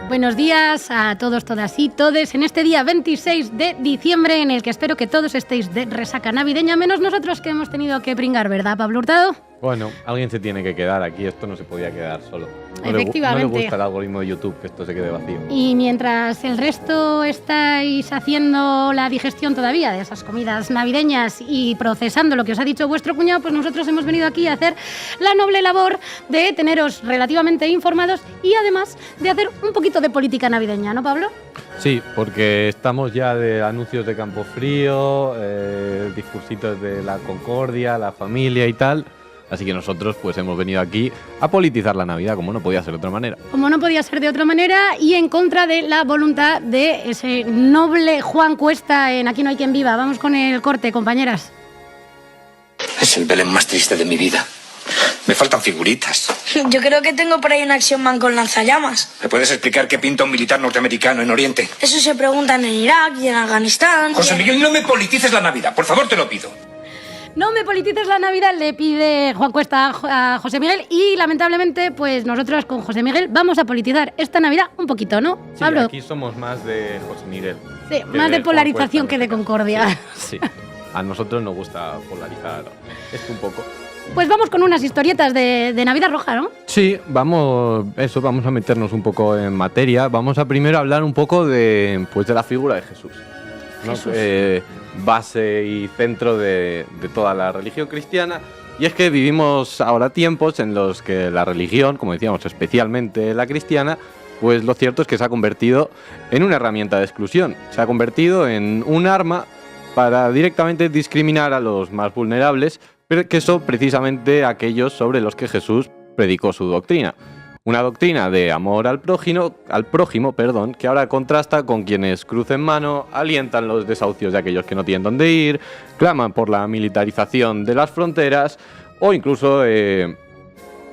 Buenos días a todos, todas y todes en este día 26 de diciembre en el que espero que todos estéis de resaca navideña, menos nosotros que hemos tenido que pringar, ¿verdad, Pablo Hurtado? Bueno, alguien se tiene que quedar aquí, esto no se podía quedar solo. Efectivamente. No le gusta el algoritmo de YouTube que esto se quede vacío. Y mientras el resto estáis haciendo la digestión todavía de esas comidas navideñas y procesando lo que os ha dicho vuestro cuñado, pues nosotros hemos venido aquí a hacer la noble labor de teneros relativamente informados y además de hacer un poquito de política navideña, ¿no, Pablo? Sí, porque estamos ya de anuncios de Campofrío, discursitos de la concordia, la familia y tal. Así que nosotros pues hemos venido aquí a politizar la Navidad, como no podía ser de otra manera. Como no podía ser de otra manera y en contra de la voluntad de ese noble Juan Cuesta en Aquí no hay quien viva. Vamos con el corte, compañeras. Es el Belén más triste de mi vida. Me faltan figuritas. Yo creo que tengo por ahí un Action Man con lanzallamas. ¿Me puedes explicar qué pinta un militar norteamericano en Oriente? Eso se preguntan en Irak y en Afganistán. José Miguel, no me politices la Navidad, por favor, te lo pido. No me politices la Navidad, le pide Juan Cuesta a José Miguel y lamentablemente pues nosotros con José Miguel vamos a politizar esta Navidad un poquito, ¿no, Sí, Pablo? aquí somos más de José Miguel. Sí, más de polarización que de Juan Cuesta, concordia. Sí, sí. A nosotros nos gusta polarizar esto un poco. Pues vamos con unas historietas de Navidad Roja, ¿no? Sí, vamos a meternos un poco en materia. Vamos a primero hablar un poco de la figura de Jesús, ¿no? Jesús. Base y centro de toda la religión cristiana. Y es que vivimos ahora tiempos en los que la religión, como decíamos, especialmente la cristiana, pues lo cierto es que se ha convertido en una herramienta de exclusión. Se ha convertido en un arma para directamente discriminar a los más vulnerables, pero que son precisamente aquellos sobre los que Jesús predicó su doctrina. Una doctrina de amor al prójimo, que ahora contrasta con quienes crucen mano, alientan los desahucios de aquellos que no tienen dónde ir, claman por la militarización de las fronteras o incluso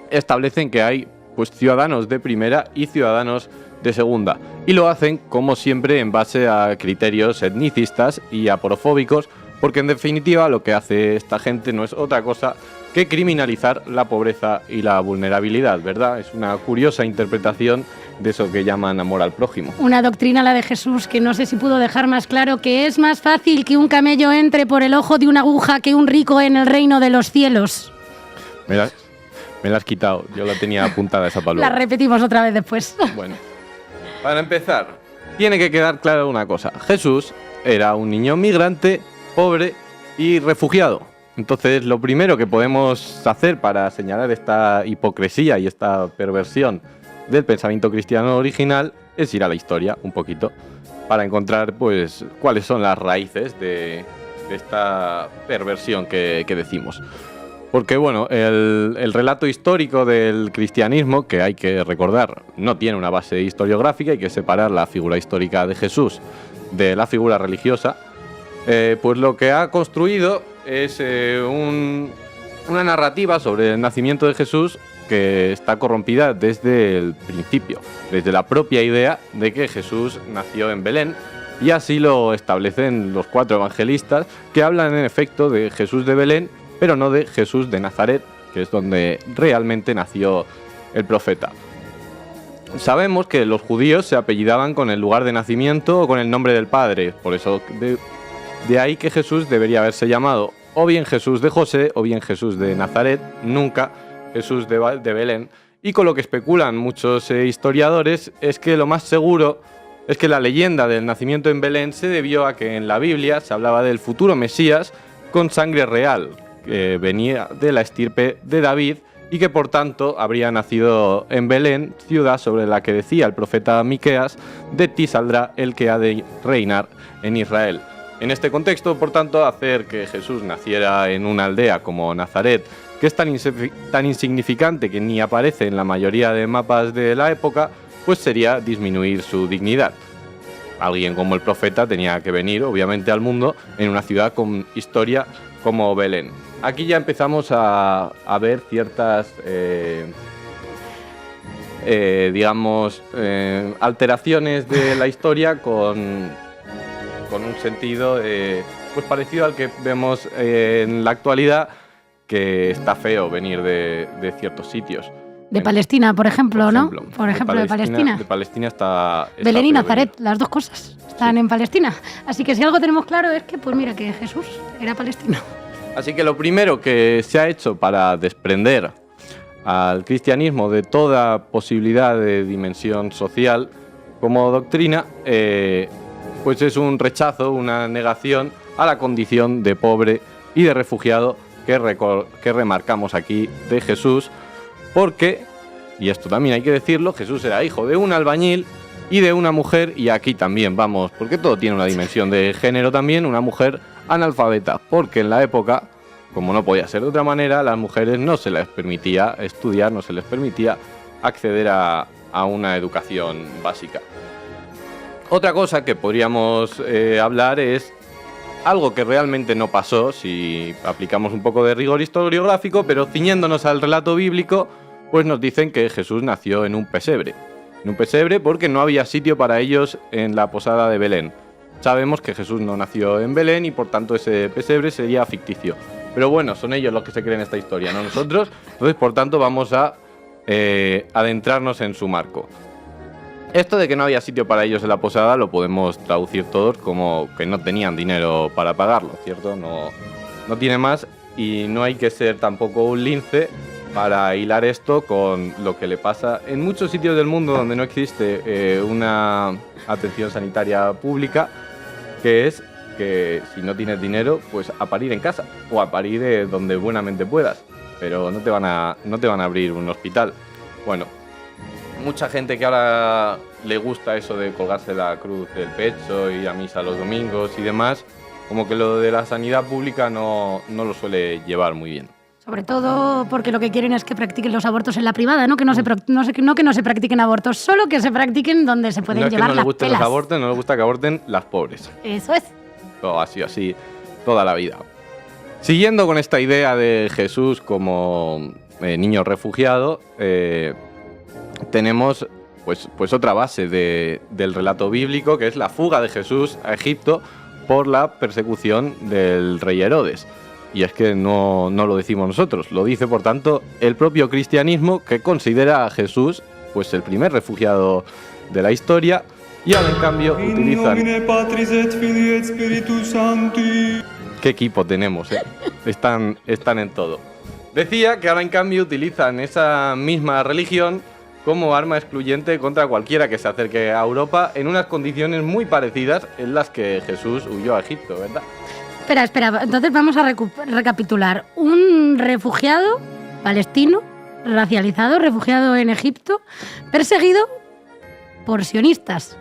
establecen que hay pues, ciudadanos de primera y ciudadanos de segunda. Y lo hacen, como siempre, en base a criterios etnicistas y aporofóbicos, porque en definitiva lo que hace esta gente no es otra cosa que criminalizar la pobreza y la vulnerabilidad, ¿verdad? Es una curiosa interpretación de eso que llaman amor al prójimo. Una doctrina, la de Jesús, que no sé si pudo dejar más claro que es más fácil que un camello entre por el ojo de una aguja que un rico en el reino de los cielos. Me la has quitado, yo la tenía apuntada esa palabra. La repetimos otra vez después. Bueno, para empezar, tiene que quedar clara una cosa. Jesús era un niño migrante, pobre y refugiado. Entonces, lo primero que podemos hacer para señalar esta hipocresía y esta perversión del pensamiento cristiano original es ir a la historia un poquito para encontrar pues cuáles son las raíces de esta perversión que decimos. Porque bueno, el relato histórico del cristianismo, que hay que recordar, no tiene una base historiográfica, hay que separar la figura histórica de Jesús de la figura religiosa, pues lo que ha construido es una narrativa sobre el nacimiento de Jesús que está corrompida desde el principio, desde la propia idea de que Jesús nació en Belén, y así lo establecen los 4 evangelistas, que hablan en efecto de Jesús de Belén, pero no de Jesús de Nazaret, que es donde realmente nació el profeta. Sabemos que los judíos se apellidaban con el lugar de nacimiento o con el nombre del padre, por eso de ahí que Jesús debería haberse llamado o bien Jesús de José o bien Jesús de Nazaret, nunca Jesús de Belén. Y con lo que especulan muchos historiadores es que lo más seguro es que la leyenda del nacimiento en Belén se debió a que en la Biblia se hablaba del futuro Mesías con sangre real, que venía de la estirpe de David y que por tanto habría nacido en Belén, ciudad sobre la que decía el profeta Miqueas: de ti saldrá el que ha de reinar en Israel. En este contexto, por tanto, hacer que Jesús naciera en una aldea como Nazaret, que es tan insignificante que ni aparece en la mayoría de mapas de la época, pues sería disminuir su dignidad. Alguien como el profeta tenía que venir, obviamente, al mundo en una ciudad con historia como Belén. Aquí ya empezamos a ver ciertas, alteraciones de la historia con un sentido pues parecido al que vemos en la actualidad, que está feo venir de ciertos sitios. De Palestina, por ejemplo, ¿no? Por de ejemplo, de Palestina. De Palestina está Belén y Pedro Nazaret, las dos cosas están en Palestina. Así que si algo tenemos claro es que, pues mira, que Jesús era palestino. Así que lo primero que se ha hecho para desprender al cristianismo de toda posibilidad de dimensión social como doctrina, pues es un rechazo, una negación a la condición de pobre y de refugiado que remarcamos aquí de Jesús, porque, y esto también hay que decirlo, Jesús era hijo de un albañil y de una mujer, y aquí también vamos, porque todo tiene una dimensión de género también, una mujer analfabeta, porque en la época, como no podía ser de otra manera, a las mujeres no se les permitía estudiar, no se les permitía acceder a una educación básica. Otra cosa que podríamos hablar es algo que realmente no pasó, si aplicamos un poco de rigor historiográfico, pero ciñéndonos al relato bíblico, pues nos dicen que Jesús nació en un pesebre. En un pesebre porque no había sitio para ellos en la posada de Belén. Sabemos que Jesús no nació en Belén y por tanto ese pesebre sería ficticio. Pero bueno, son ellos los que se creen esta historia, no nosotros. Entonces, por tanto, vamos a adentrarnos en su marco. Esto de que no había sitio para ellos en la posada lo podemos traducir todos como que no tenían dinero para pagarlo, ¿cierto? No tiene más y no hay que ser tampoco un lince para hilar esto con lo que le pasa en muchos sitios del mundo donde no existe una atención sanitaria pública, que es que si no tienes dinero, pues a parir en casa o a parir donde buenamente puedas, pero no te van a abrir un hospital. Bueno, mucha gente que ahora le gusta eso de colgarse la cruz del pecho, ir a misa los domingos y demás, como que lo de la sanidad pública no lo suele llevar muy bien. Sobre todo porque lo que quieren es que practiquen los abortos en la privada, no que no se practiquen abortos, solo que se practiquen donde se pueden llevar las pelas. No les gusten los abortos, no les gusta que aborten las pobres. Eso es. Todo ha sido así toda la vida. Siguiendo con esta idea de Jesús como niño refugiado, tenemos pues otra base del relato bíblico, que es la fuga de Jesús a Egipto por la persecución del rey Herodes. Y es que no lo decimos nosotros, lo dice por tanto el propio cristianismo, que considera a Jesús pues el primer refugiado de la historia, y ahora en cambio utilizan... ¿Qué equipo tenemos? Están en todo. Decía que ahora en cambio utilizan esa misma religión como arma excluyente contra cualquiera que se acerque a Europa en unas condiciones muy parecidas en las que Jesús huyó a Egipto, ¿verdad? Espera, entonces vamos a recapitular. Un refugiado palestino, racializado, refugiado en Egipto, perseguido por sionistas.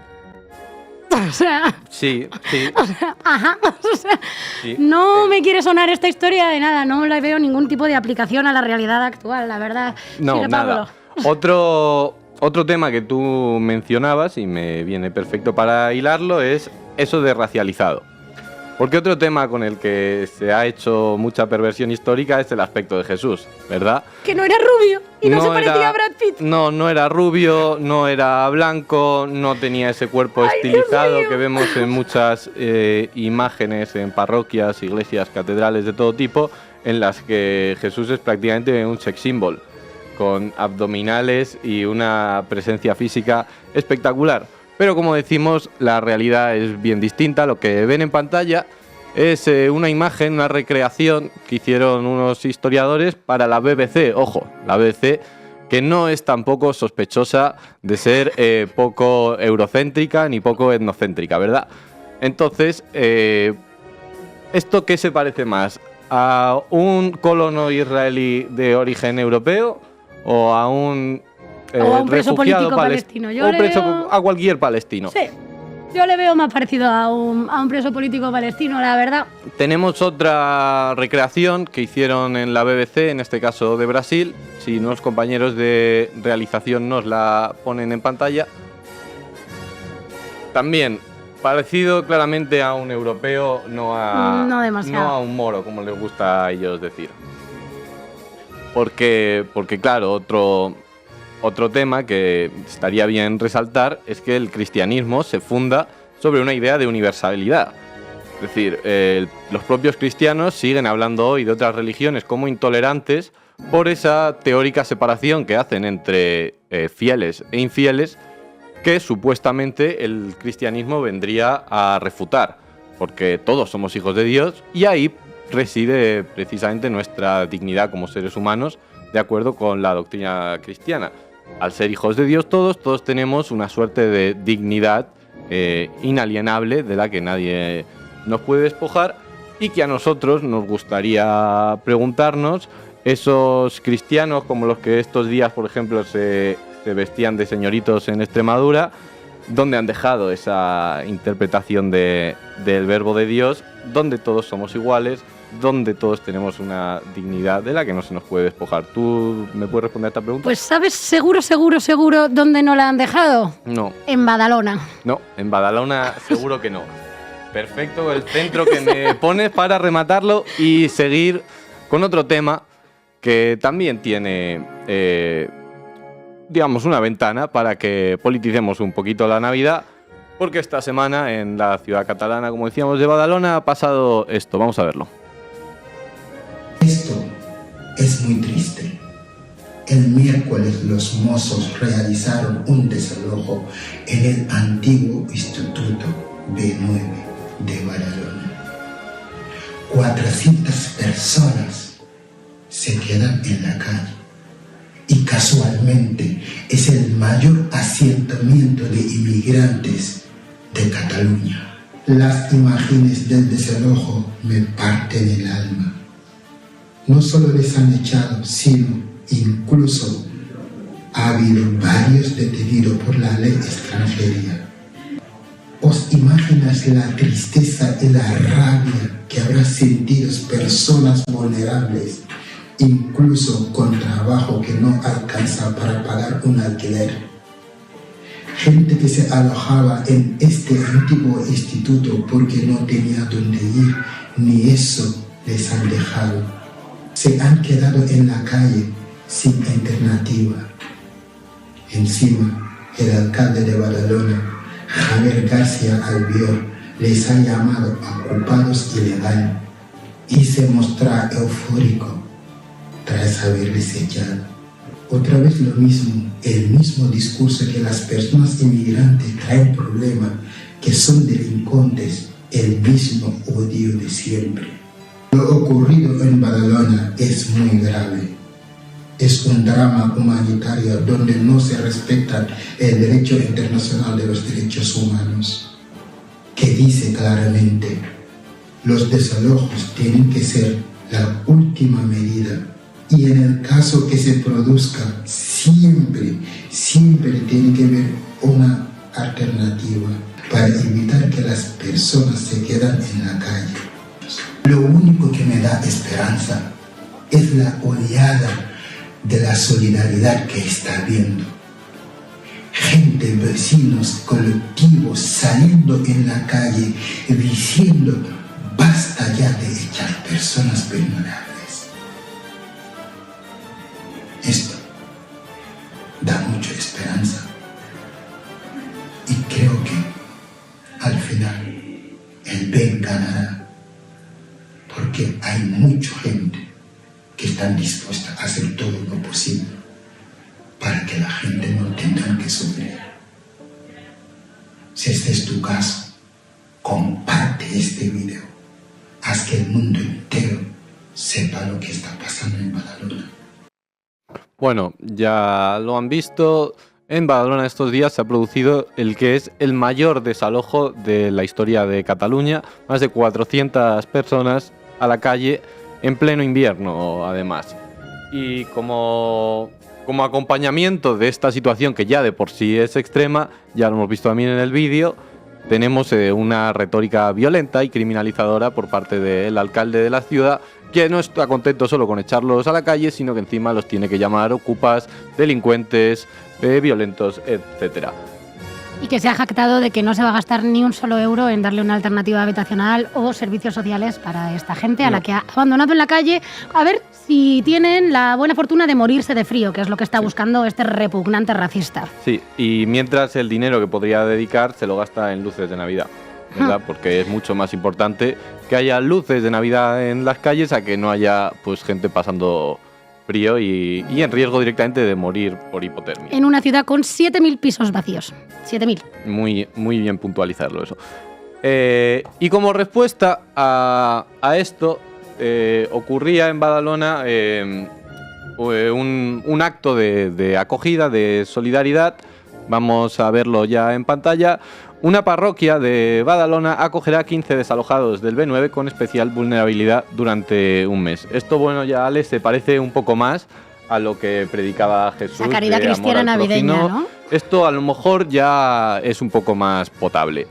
O sea... Sí. O sea, ajá. O sea, Sí. No me quiere sonar esta historia de nada, no le veo ningún tipo de aplicación a la realidad actual, la verdad. No, Sí, nada. Otro tema que tú mencionabas, y me viene perfecto para hilarlo, es eso de racializado. Porque otro tema con el que se ha hecho mucha perversión histórica es el aspecto de Jesús, ¿verdad? Que no era rubio y no se parecía a Brad Pitt. No era rubio, no era blanco, no tenía ese cuerpo Ay, estilizado Dios mío. que vemos en muchas imágenes en parroquias, iglesias, catedrales de todo tipo, en las que Jesús es prácticamente un sex symbol, con abdominales y una presencia física espectacular. Pero como decimos, la realidad es bien distinta. Lo que ven en pantalla es una imagen, una recreación que hicieron unos historiadores para la BBC. Ojo, la BBC, que no es tampoco sospechosa de ser poco eurocéntrica ni poco etnocéntrica, ¿verdad? Entonces, ¿esto qué se parece más? ¿A un colono israelí de origen europeo o a un... o a un preso refugiado político palestino? Yo o le preso veo- a cualquier palestino. Sí, yo le veo más parecido a un preso político palestino, la verdad. Tenemos otra recreación que hicieron en la BBC, en este caso de Brasil. Si unos compañeros de realización nos la ponen en pantalla. También parecido claramente a un europeo, No demasiado. no a un moro, como les gusta a ellos decir. Porque claro, otro tema que estaría bien resaltar es que el cristianismo se funda sobre una idea de universalidad. Es decir, los propios cristianos siguen hablando hoy de otras religiones como intolerantes por esa teórica separación que hacen entre fieles e infieles, que supuestamente el cristianismo vendría a refutar, porque todos somos hijos de Dios y ahí reside precisamente nuestra dignidad como seres humanos, de acuerdo con la doctrina cristiana. Al ser hijos de Dios todos tenemos una suerte de dignidad inalienable de la que nadie nos puede despojar, y que a nosotros nos gustaría preguntarnos, esos cristianos como los que estos días, por ejemplo, se vestían de señoritos en Extremadura, ¿dónde han dejado esa interpretación del verbo de Dios, donde todos somos iguales, donde todos tenemos una dignidad de la que no se nos puede despojar? ¿Tú me puedes responder a esta pregunta? Pues ¿sabes seguro dónde no la han dejado? No. En Badalona. No, en Badalona seguro que no. Perfecto, el centro que me pones para rematarlo y seguir con otro tema que también tiene, digamos, una ventana para que politicemos un poquito la Navidad, porque esta semana en la ciudad catalana, como decíamos, de Badalona, ha pasado esto. Vamos a verlo. Esto es muy triste. El miércoles los mozos realizaron un desalojo en el antiguo Instituto B9 de Badalona. 400 personas se quedan en la calle y casualmente es el mayor asentamiento de inmigrantes de Cataluña. Las imágenes del desalojo me parten el alma. No solo les han echado, sino incluso ha habido varios detenidos por la ley extranjería. ¿Os imaginas la tristeza y la rabia que habrán sentido personas vulnerables, incluso con trabajo que no alcanza para pagar un alquiler? Gente que se alojaba en este antiguo instituto porque no tenía dónde ir, ni eso les han dejado. Se han quedado en la calle sin alternativa. Encima, el alcalde de Badalona, Javier García Albiol, les ha llamado ocupados ilegales y se muestra eufórico tras haberles echado. Otra vez lo mismo, el mismo discurso que las personas inmigrantes traen problemas, que son delincuentes, el mismo odio de siempre. Lo ocurrido en Badalona es muy grave. Es un drama humanitario donde no se respeta el derecho internacional de los derechos humanos, que dice claramente: los desalojos tienen que ser la última medida y en el caso que se produzca siempre tiene que haber una alternativa para evitar que las personas se quedan en la calle. Lo único que me da esperanza es la oleada de la solidaridad que está habiendo. Gente, vecinos, colectivos saliendo en la calle diciendo: basta ya de echar personas vulnerables. Esto da mucha esperanza y creo que al final el bien ganará, porque hay mucha gente que están dispuestas a hacer todo lo posible para que la gente no tenga que sufrir. Si este es tu caso, comparte este video. Haz que el mundo entero sepa lo que está pasando en Badalona. Bueno, ya lo han visto. En Badalona estos días se ha producido el que es el mayor desalojo de la historia de Cataluña. Más de 400 personas a la calle en pleno invierno, además. Y como acompañamiento de esta situación, que ya de por sí es extrema, ya lo hemos visto también en el vídeo, tenemos una retórica violenta y criminalizadora por parte del alcalde de la ciudad, que no está contento solo con echarlos a la calle, sino que encima los tiene que llamar ocupas, delincuentes, violentos, etcétera. Y que se ha jactado de que no se va a gastar ni un solo euro en darle una alternativa habitacional o servicios sociales para esta gente a la que ha abandonado en la calle, a ver si tienen la buena fortuna de morirse de frío, que es lo que está buscando este repugnante racista. Sí, y mientras el dinero que podría dedicar se lo gasta en luces de Navidad, ¿verdad? Porque es mucho más importante que haya luces de Navidad en las calles a que no haya pues gente pasando frío y en riesgo directamente de morir por hipotermia. En una ciudad con 7.000 pisos vacíos. 7.000. Muy bien puntualizarlo eso. Y como respuesta a esto, ocurría en Badalona un acto de acogida, de solidaridad. Vamos a verlo ya en pantalla. Una parroquia de Badalona acogerá a 15 desalojados del B9 con especial vulnerabilidad durante un mes. Esto, bueno, ya Alex, se parece un poco más a lo que predicaba Jesús. La caridad cristiana navideña, ¿no? Esto a lo mejor ya es un poco más potable.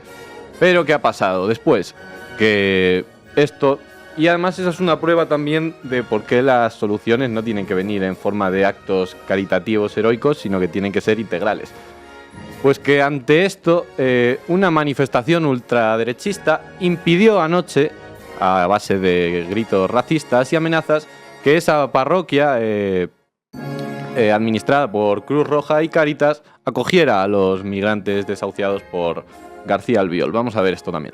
Pero ¿qué ha pasado después? Que esto... Y además esa es una prueba también de por qué las soluciones no tienen que venir en forma de actos caritativos heroicos, sino que tienen que ser integrales. Pues que ante esto, una manifestación ultraderechista impidió anoche, a base de gritos racistas y amenazas, que esa parroquia, administrada por Cruz Roja y Cáritas, acogiera a los migrantes desahuciados por García Albiol. Vamos a ver esto también.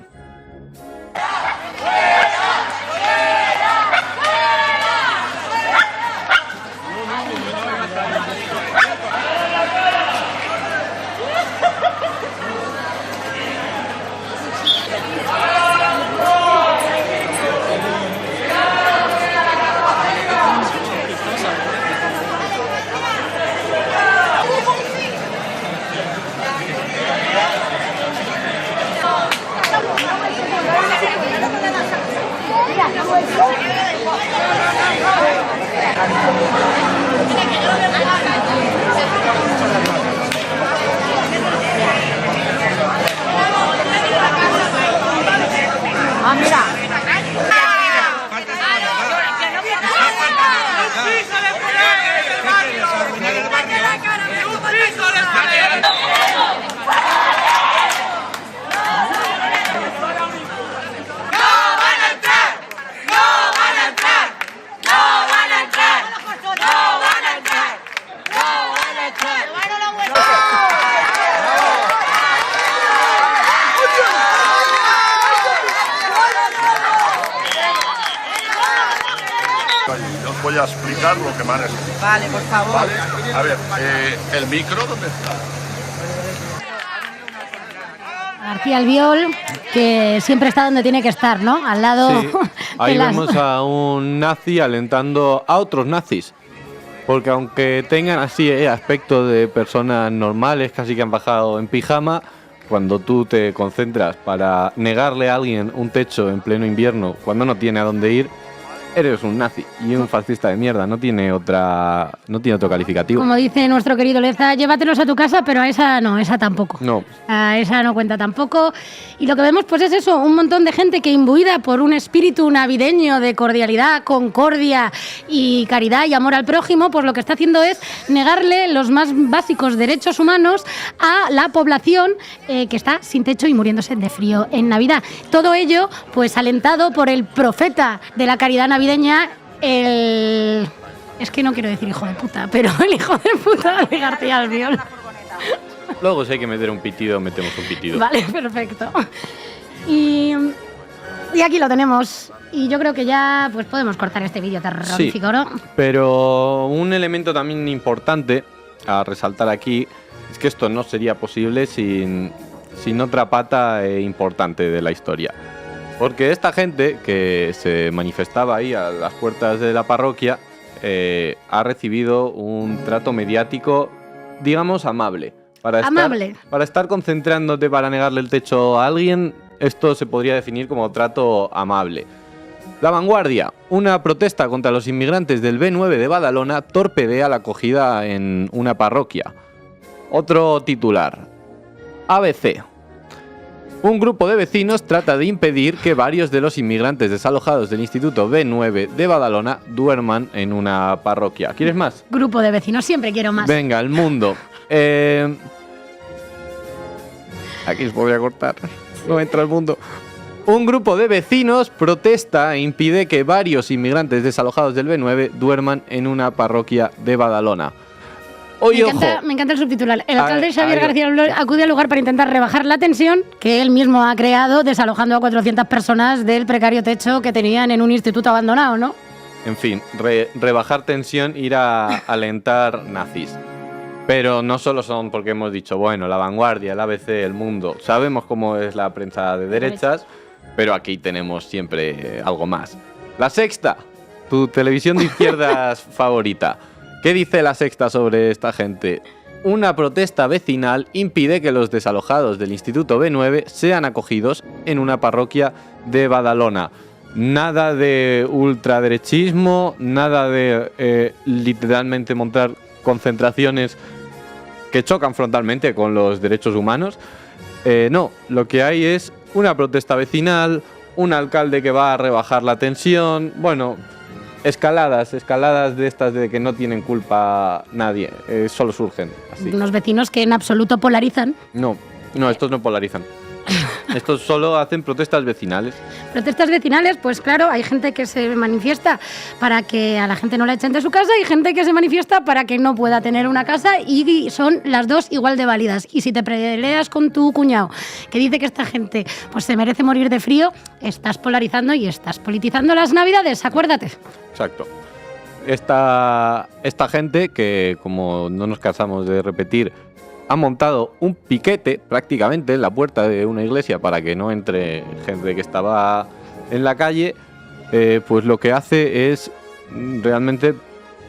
Voy a explicar lo que me han explicado. Vale, por favor. ¿Vale? A ver, ¿el micro dónde está? García Albiol, que siempre está donde tiene que estar, ¿no? Al lado. Sí, ahí vemos a un nazi alentando a otros nazis. Porque aunque tengan así aspecto de personas normales, casi que han bajado en pijama, cuando tú te concentras para negarle a alguien un techo en pleno invierno cuando no tiene a dónde ir, eres un nazi y un fascista de mierda, no tiene otro calificativo. Como dice nuestro querido Leza, llévatelos a tu casa, pero a esa no, esa tampoco. No. A esa no cuenta tampoco. Y lo que vemos pues es eso, un montón de gente que imbuida por un espíritu navideño de cordialidad, concordia y caridad y amor al prójimo, pues lo que está haciendo es negarle los más básicos derechos humanos a la población que está sin techo y muriéndose de frío en Navidad. Todo ello pues alentado por el profeta de la caridad navideña, es que no quiero decir hijo de puta, pero el hijo de puta de García Albiol. Luego si hay que meter un pitido, metemos un pitido. Vale, perfecto. Y aquí lo tenemos. Y yo creo que ya pues podemos cortar este vídeo terrorífico, sí, ¿no? Pero un elemento también importante a resaltar aquí es que esto no sería posible sin otra pata importante de la historia. Porque esta gente que se manifestaba ahí a las puertas de la parroquia ha recibido un trato mediático, digamos, amable. Para estar concentrándote para negarle el techo a alguien, esto se podría definir como trato amable. La Vanguardia, una protesta contra los inmigrantes del B9 de Badalona, torpedea la acogida en una parroquia. Otro titular. ABC. Un grupo de vecinos trata de impedir que varios de los inmigrantes desalojados del Instituto B9 de Badalona duerman en una parroquia. ¿Quieres más? Grupo de vecinos, siempre quiero más. Venga, El Mundo. Aquí os podría cortar. No entra El Mundo. Un grupo de vecinos protesta e impide que varios inmigrantes desalojados del B9 duerman en una parroquia de Badalona. Me encanta el subtitular. El alcalde Xavier García Albiol acude al lugar para intentar rebajar la tensión que él mismo ha creado desalojando a 400 personas del precario techo que tenían en un instituto abandonado, ¿no? En fin, rebajar tensión, ir a alentar nazis. Pero no solo son porque hemos dicho, bueno, La Vanguardia, el ABC, El Mundo. Sabemos cómo es la prensa de derechas, pero aquí tenemos siempre algo más. La Sexta, tu televisión de izquierdas favorita. ¿Qué dice La Sexta sobre esta gente? Una protesta vecinal impide que los desalojados del Instituto B9 sean acogidos en una parroquia de Badalona. Nada de ultraderechismo, nada de literalmente montar concentraciones que chocan frontalmente con los derechos humanos. No, lo que hay es una protesta vecinal, un alcalde que va a rebajar la tensión, bueno, escaladas de estas de que no tienen culpa nadie, solo surgen así. Unos vecinos que en absoluto polarizan. No, estos no polarizan. Estos solo hacen protestas vecinales. Protestas vecinales, pues claro, hay gente que se manifiesta para que a la gente no la echen de su casa y gente que se manifiesta para que no pueda tener una casa, y son las dos igual de válidas. Y si te peleas con tu cuñado que dice que esta gente pues se merece morir de frío, estás polarizando y estás politizando las Navidades, acuérdate. Exacto. Esta gente que, como no nos cansamos de repetir, ha montado un piquete prácticamente en la puerta de una iglesia para que no entre gente que estaba en la calle, pues lo que hace es realmente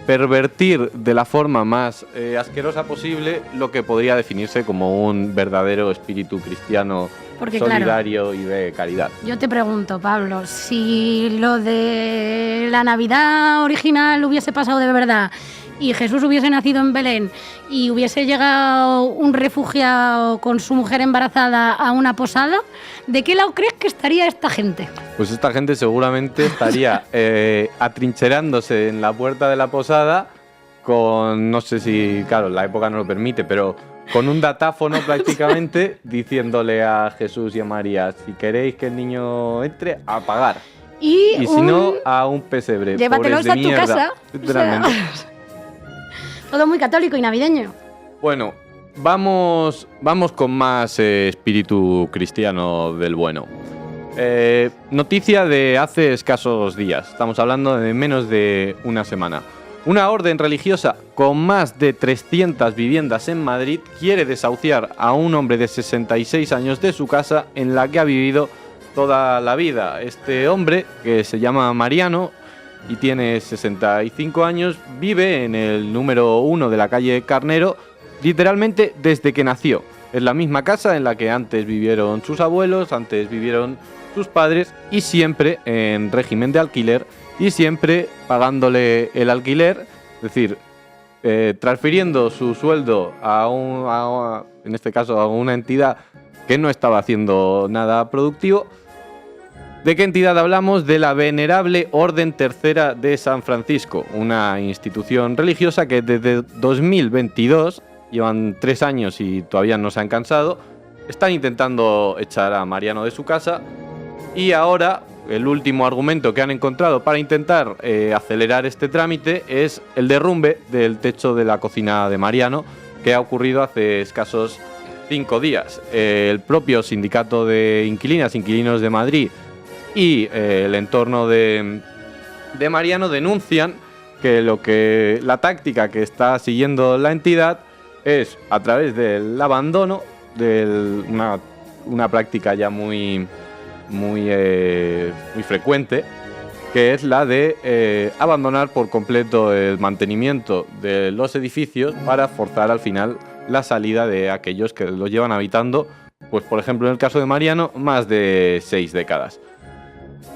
pervertir de la forma más asquerosa posible lo que podría definirse como un verdadero espíritu cristiano. Porque, solidario, claro, y de caridad. Yo te pregunto, Pablo, si lo de la Navidad original hubiese pasado de verdad y Jesús hubiese nacido en Belén y hubiese llegado un refugiado con su mujer embarazada a una posada, ¿de qué lado crees que estaría esta gente? Pues esta gente seguramente estaría atrincherándose en la puerta de la posada con, no sé si, claro, la época no lo permite, pero con un datáfono prácticamente diciéndole a Jesús y a María, si queréis que el niño entre, a pagar. Y si no, a un pesebre. Llévatelos a tu casa. Literalmente. O sea, todo muy católico y navideño. Bueno, vamos con más espíritu cristiano del bueno. Noticia de hace escasos días. Estamos hablando de menos de una semana. Una orden religiosa con más de 300 viviendas en Madrid quiere desahuciar a un hombre de 66 años de su casa en la que ha vivido toda la vida. Este hombre, que se llama Mariano y tiene 65 años, vive en el número 1 de la calle Carnero, literalmente desde que nació. Es la misma casa en la que antes vivieron sus abuelos, antes vivieron sus padres, y siempre en régimen de alquiler y siempre pagándole el alquiler, es decir, transfiriendo su sueldo en este caso a una entidad que no estaba haciendo nada productivo. ¿De qué entidad hablamos? De la Venerable Orden Tercera de San Francisco, una institución religiosa que desde 2022, llevan 3 años y todavía no se han cansado, están intentando echar a Mariano de su casa, y ahora el último argumento que han encontrado para intentar acelerar este trámite es el derrumbe del techo de la cocina de Mariano, que ha ocurrido hace escasos 5 días. El propio sindicato de inquilinos de Madrid y el entorno de Mariano denuncian que la táctica que está siguiendo la entidad es, a través del abandono, de una práctica ya muy frecuente, que es la de abandonar por completo el mantenimiento de los edificios para forzar al final la salida de aquellos que los llevan habitando, pues por ejemplo en el caso de Mariano, más de 6 décadas.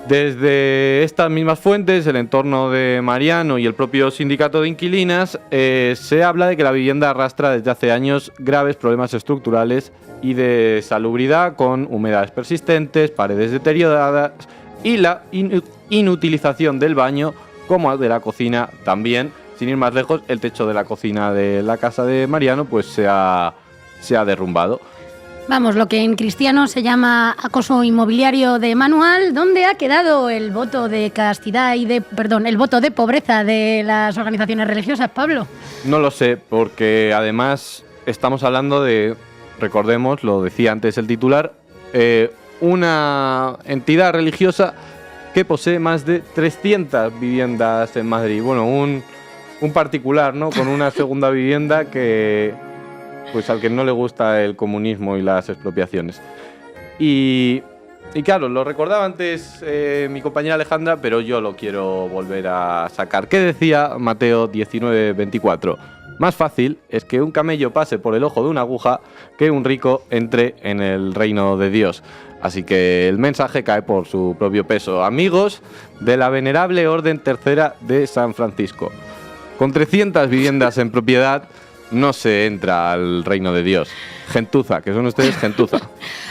Desde estas mismas fuentes, el entorno de Mariano y el propio sindicato de inquilinas, se habla de que la vivienda arrastra desde hace años graves problemas estructurales y de salubridad, con humedades persistentes, paredes deterioradas y la inutilización del baño como de la cocina también. Sin ir más lejos, el techo de la cocina de la casa de Mariano pues se ha derrumbado. Vamos, lo que en cristiano se llama acoso inmobiliario de manual. ¿Dónde ha quedado el voto de castidad el voto de pobreza de las organizaciones religiosas, Pablo? No lo sé, porque además estamos hablando de, recordemos, lo decía antes el titular, una entidad religiosa que posee más de 300 viviendas en Madrid. Bueno, un particular, ¿no? Con una segunda vivienda que, pues al que no le gusta el comunismo y las expropiaciones. Y claro, lo recordaba antes mi compañera Alejandra, pero yo lo quiero volver a sacar. ¿Qué decía Mateo 19:24? Más fácil es que un camello pase por el ojo de una aguja que un rico entre en el reino de Dios. Así que el mensaje cae por su propio peso. Amigos de la venerable Orden Tercera de San Francisco, con 300 viviendas en propiedad no se entra al reino de Dios. Gentuza, que son ustedes gentuza.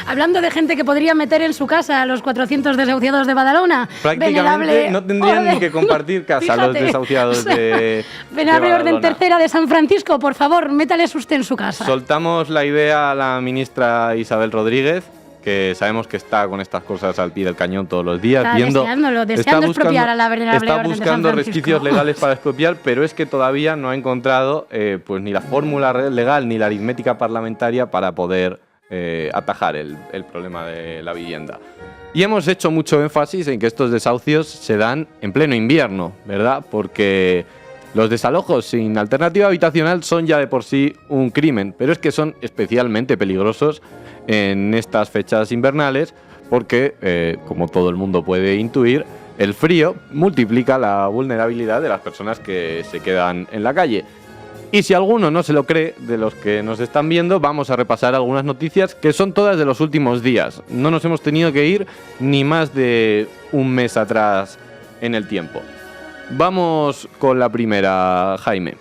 Hablando de gente que podría meter en su casa a los 400 desahuciados de Badalona. Prácticamente no tendrían ni que compartir casa, fíjate, los desahuciados de Venerable de Orden Tercera de San Francisco, por favor, métales usted en su casa. Soltamos la idea a la ministra Isabel Rodríguez, que sabemos que está con estas cosas al pie del cañón todos los días, deseando expropiar a la Venerable Orden de San Francisco. Está buscando resquicios legales para expropiar, pero es que todavía no ha encontrado pues ni la fórmula legal ni la aritmética parlamentaria para poder atajar el problema de la vivienda. Y hemos hecho mucho énfasis en que estos desahucios se dan en pleno invierno, ¿verdad? Porque los desalojos sin alternativa habitacional son ya de por sí un crimen, pero es que son especialmente peligrosos en estas fechas invernales porque, como todo el mundo puede intuir, el frío multiplica la vulnerabilidad de las personas que se quedan en la calle. Y si alguno no se lo cree, de los que nos están viendo, vamos a repasar algunas noticias que son todas de los últimos días. No nos hemos tenido que ir ni más de un mes atrás en el tiempo. Vamos con la primera, Jaime.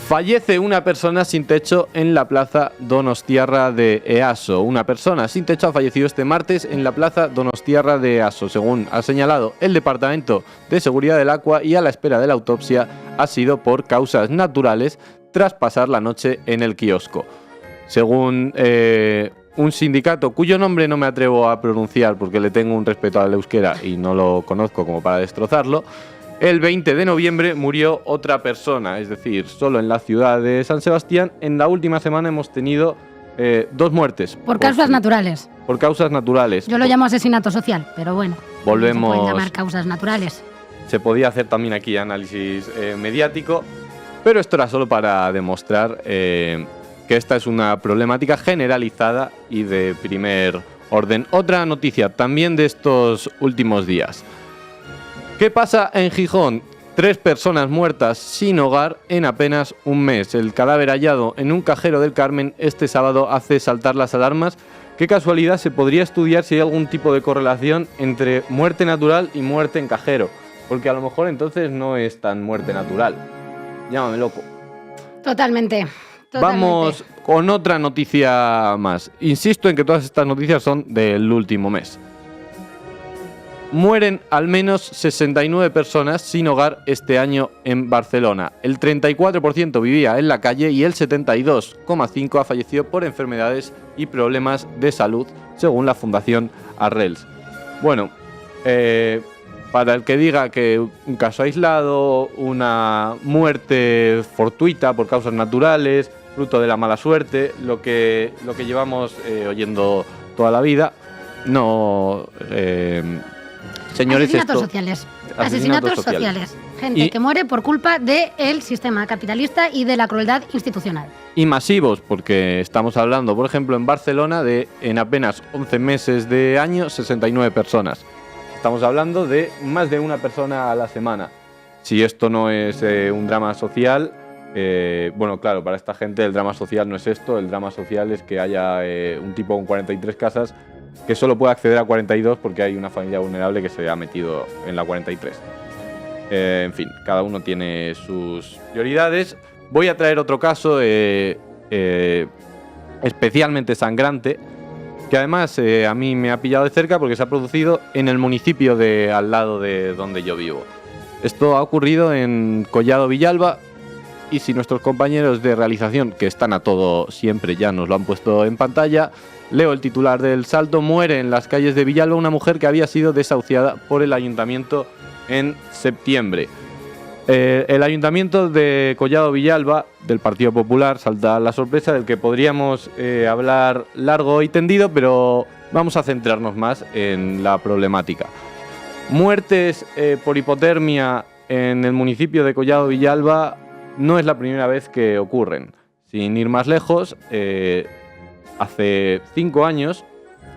Fallece una persona sin techo en la plaza Donostiarra de Easo. Una persona sin techo ha fallecido este martes en la plaza Donostiarra de Easo. Según ha señalado el Departamento de Seguridad del Agua, y a la espera de la autopsia, ha sido por causas naturales tras pasar la noche en el kiosco. Según un sindicato cuyo nombre no me atrevo a pronunciar porque le tengo un respeto al euskera y no lo conozco como para destrozarlo, el 20 de noviembre murió otra persona, es decir, solo en la ciudad de San Sebastián en la última semana hemos tenido 2 muertes. Por causas naturales. Por causas naturales. Yo lo llamo asesinato social, pero bueno. Volvemos. Se pueden llamar causas naturales. Se podía hacer también aquí análisis mediático, pero esto era solo para demostrar que esta es una problemática generalizada y de primer orden. Otra noticia también de estos últimos días. ¿Qué pasa en Gijón? 3 personas muertas sin hogar en apenas un mes. El cadáver hallado en un cajero del Carmen este sábado hace saltar las alarmas. Qué casualidad, se podría estudiar si hay algún tipo de correlación entre muerte natural y muerte en cajero. Porque a lo mejor entonces no es tan muerte natural. Llámame loco. Totalmente. Vamos con otra noticia más. Insisto en que todas estas noticias son del último mes. Mueren al menos 69 personas sin hogar este año en Barcelona. El 34% vivía en la calle y el 72,5% ha fallecido por enfermedades y problemas de salud, según la Fundación Arrels. Bueno, para el que diga que un caso aislado, una muerte fortuita por causas naturales, fruto de la mala suerte, lo que llevamos oyendo toda la vida, no... Señores, asesinatos sociales. Gente que muere por culpa del sistema capitalista y de la crueldad institucional. Y masivos, porque estamos hablando, por ejemplo, en Barcelona, de en apenas 11 meses de año, 69 personas. Estamos hablando de más de una persona a la semana. Si esto no es un drama social, bueno, claro, para esta gente el drama social no es esto. El drama social es que haya un tipo con 43 casas que solo puede acceder a 42 porque hay una familia vulnerable que se ha metido en la 43. En fin, cada uno tiene sus prioridades. Voy a traer otro caso especialmente sangrante, que además a mí me ha pillado de cerca porque se ha producido en el municipio de al lado de donde yo vivo. Esto ha ocurrido en Collado Villalba, y si nuestros compañeros de realización, que están a todo siempre, ya nos lo han puesto en pantalla, leo el titular del Salto. Muere en las calles de Villalba una mujer que había sido desahuciada por el ayuntamiento en septiembre. El ayuntamiento de Collado Villalba, del Partido Popular, salta la sorpresa del que podríamos hablar largo y tendido, pero vamos a centrarnos más en la problemática. Muertes por hipotermia en el municipio de Collado Villalba no es la primera vez que ocurren. Sin ir más lejos, hace 5 años,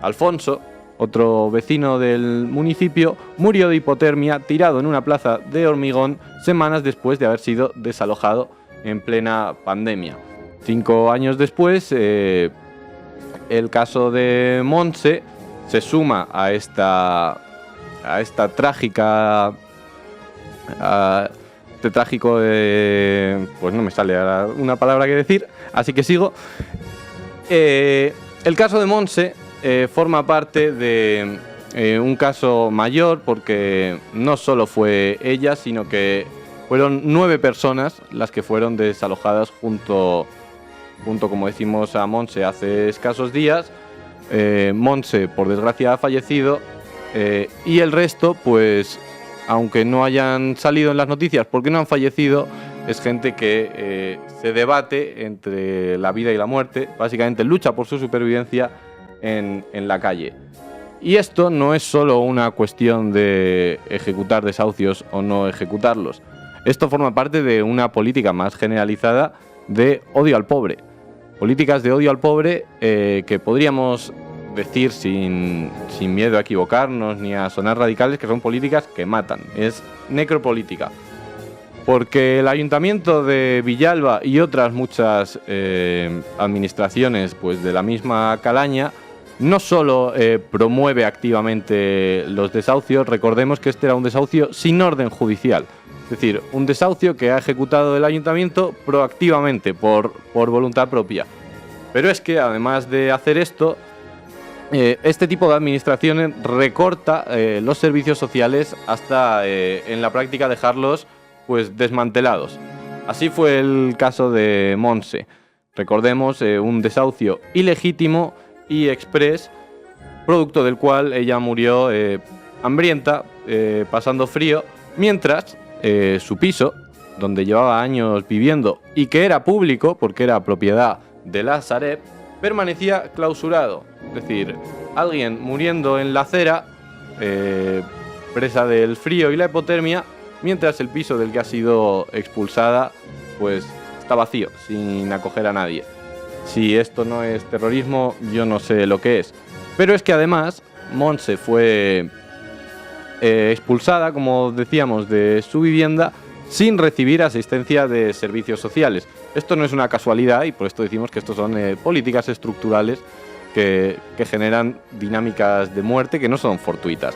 Alfonso, otro vecino del municipio, murió de hipotermia tirado en una plaza de hormigón semanas después de haber sido desalojado en plena pandemia. 5 años después, el caso de Montse se suma a esta trágica... este trágico... pues no me sale ahora una palabra que decir, así que sigo. El caso de Montse forma parte de un caso mayor porque no solo fue ella, sino que fueron 9 personas las que fueron desalojadas junto, como decimos, a Montse hace escasos días. Montse, por desgracia, ha fallecido y el resto, pues, aunque no hayan salido en las noticias porque no han fallecido, es gente que se debate entre la vida y la muerte, básicamente lucha por su supervivencia en la calle. Y esto no es solo una cuestión de ejecutar desahucios o no ejecutarlos. Esto forma parte de una política más generalizada de odio al pobre. Políticas de odio al pobre que podríamos decir sin miedo a equivocarnos ni a sonar radicales que son políticas que matan. Es necropolítica. Porque el Ayuntamiento de Villalba y otras muchas administraciones pues, de la misma calaña no solo promueve activamente los desahucios, recordemos que este era un desahucio sin orden judicial. Es decir, un desahucio que ha ejecutado el ayuntamiento proactivamente, por voluntad propia. Pero es que además de hacer esto, este tipo de administraciones recorta los servicios sociales hasta en la práctica dejarlos pues, desmantelados. Así fue el caso de Montse. Recordemos un desahucio ilegítimo y express, producto del cual ella murió hambrienta, pasando frío, mientras su piso, donde llevaba años viviendo y que era público porque era propiedad de la Sareb, permanecía clausurado. Es decir, alguien muriendo en la acera, presa del frío y la hipotermia, mientras el piso del que ha sido expulsada pues está vacío, sin acoger a nadie. Si esto no es terrorismo, yo no sé lo que es. Pero es que además Montse fue expulsada, como decíamos, de su vivienda sin recibir asistencia de servicios sociales. Esto no es una casualidad y por esto decimos que esto son políticas estructurales que generan dinámicas de muerte que no son fortuitas.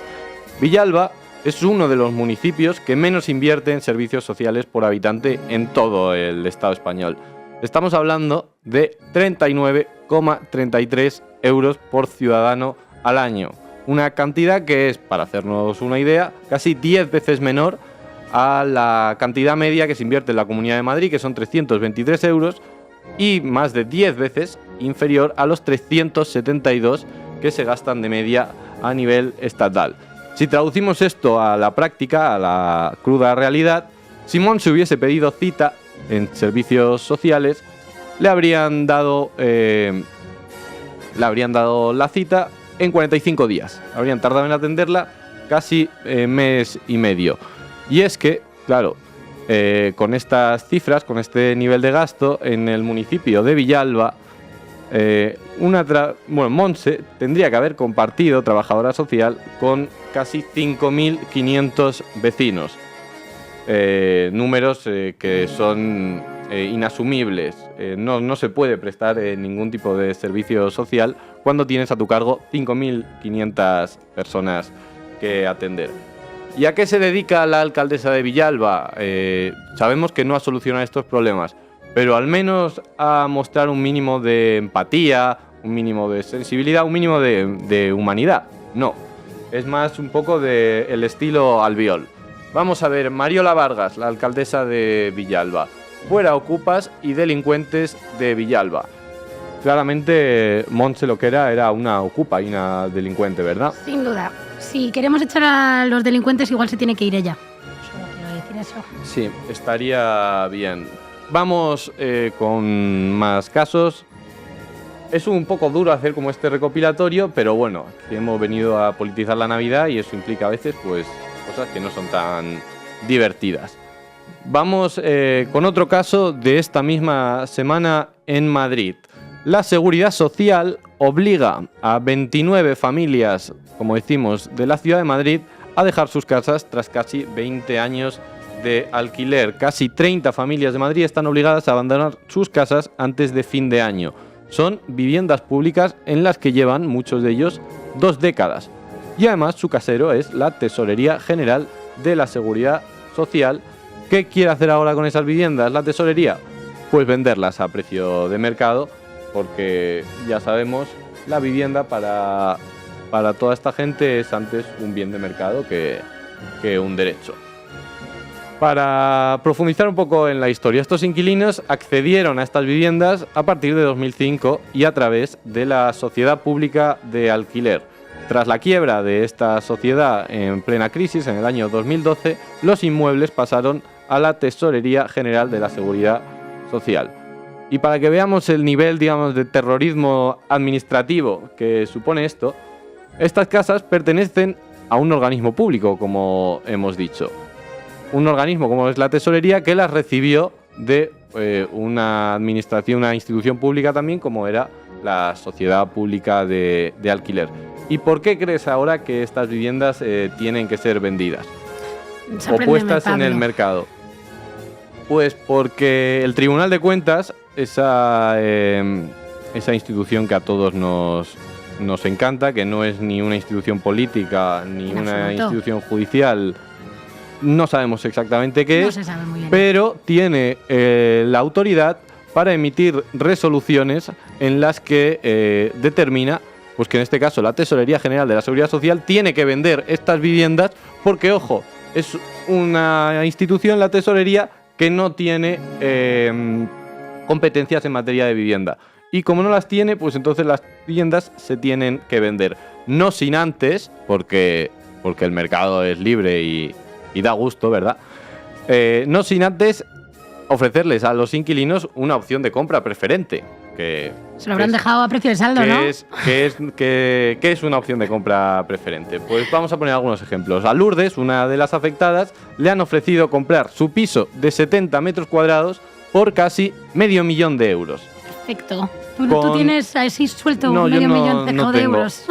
Villalba es uno de los municipios que menos invierte en servicios sociales por habitante en todo el Estado español. Estamos hablando de 39,33 euros por ciudadano al año. Una cantidad que es, para hacernos una idea, casi 10 veces menor a la cantidad media que se invierte en la Comunidad de Madrid, que son 323 euros, y más de 10 veces inferior a los 372 que se gastan de media a nivel estatal. Si traducimos esto a la práctica, a la cruda realidad, si Montse hubiese pedido cita en servicios sociales, le habrían dado la cita en 45 días. Habrían tardado en atenderla casi mes y medio. Y es que, claro, con estas cifras, con este nivel de gasto en el municipio de Villalba, Montse tendría que haber compartido trabajadora social con casi 5.500 vecinos. Números que son inasumibles. No se puede prestar ningún tipo de servicio social cuando tienes a tu cargo 5.500 personas que atender. ¿Y a qué se dedica la alcaldesa de Villalba? Sabemos que no a solucionar estos problemas, pero al menos a mostrar un mínimo de empatía, un mínimo de sensibilidad, un mínimo de humanidad. No, es más un poco del estilo Albiol. Vamos a ver, Mariola Vargas, la alcaldesa de Villalba. Fuera ocupas y delincuentes de Villalba. Claramente Montse lo que era una ocupa y una delincuente, ¿verdad? Sin duda. Si queremos echar a los delincuentes, igual se tiene que ir ella. Solo quiero decir eso. Sí, estaría bien. Vamos con más casos. Es un poco duro hacer como este recopilatorio, pero bueno, hemos venido a politizar la Navidad y eso implica a veces pues cosas que no son tan divertidas. Vamos con otro caso de esta misma semana en Madrid. La Seguridad Social obliga a 29 familias, como decimos, de la ciudad de Madrid a dejar sus casas tras casi 20 años de alquiler. Casi 30 familias de Madrid están obligadas a abandonar sus casas antes de fin de año. Son viviendas públicas en las que llevan, muchos de ellos, 2 décadas. Y además su casero es la Tesorería General de la Seguridad Social. ¿Qué quiere hacer ahora con esas viviendas la Tesorería? Pues venderlas a precio de mercado, porque ya sabemos, la vivienda para toda esta gente es antes un bien de mercado que un derecho. Para profundizar un poco en la historia, estos inquilinos accedieron a estas viviendas a partir de 2005 y a través de la Sociedad Pública de Alquiler. Tras la quiebra de esta sociedad en plena crisis en el año 2012, los inmuebles pasaron a la Tesorería General de la Seguridad Social. Y para que veamos el nivel, digamos, de terrorismo administrativo que supone esto, estas casas pertenecen a un organismo público, como hemos dicho. Un organismo como es la Tesorería, que las recibió de una administración, una institución pública también, como era la Sociedad Pública de Alquiler. ¿Y por qué crees ahora que estas viviendas tienen que ser vendidas o puestas en el mercado? Pues porque el Tribunal de Cuentas, esa institución que a todos nos encanta, que no es ni una institución política ni una institución judicial, no sabemos exactamente qué es, pero tiene la autoridad para emitir resoluciones en las que determina, pues que en este caso la Tesorería General de la Seguridad Social tiene que vender estas viviendas porque, ojo, es una institución, la Tesorería, que no tiene competencias en materia de vivienda. Y como no las tiene, pues entonces las viviendas se tienen que vender. No sin antes, porque el mercado es libre y da gusto, ¿verdad? No sin antes ofrecerles a los inquilinos una opción de compra preferente. Se lo habrán dejado a precio de saldo, ¿no? ¿Qué es una opción de compra preferente? Pues vamos a poner algunos ejemplos. A Lourdes, una de las afectadas, le han ofrecido comprar su piso de 70 metros cuadrados por casi $500,000 de euros. Perfecto. ¿Tú tienes así suelto medio millón de euros?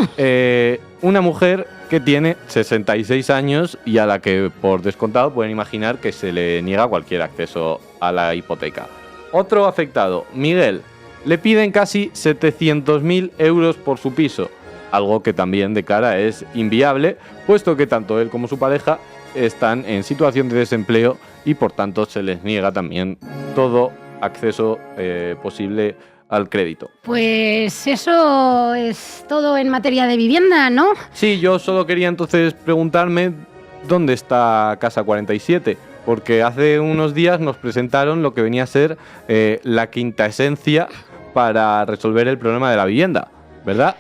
Una mujer que tiene 66 años y a la que, por descontado, pueden imaginar que se le niega cualquier acceso a la hipoteca. Otro afectado, Miguel, le piden casi 700.000 euros por su piso, algo que también declara es inviable, puesto que tanto él como su pareja están en situación de desempleo y por tanto se les niega también todo acceso posible al crédito. Pues eso es todo en materia de vivienda, ¿no? Sí, yo solo quería entonces preguntarme dónde está Casa 47, porque hace unos días nos presentaron lo que venía a ser la quinta esencia para resolver el problema de la vivienda, ¿verdad?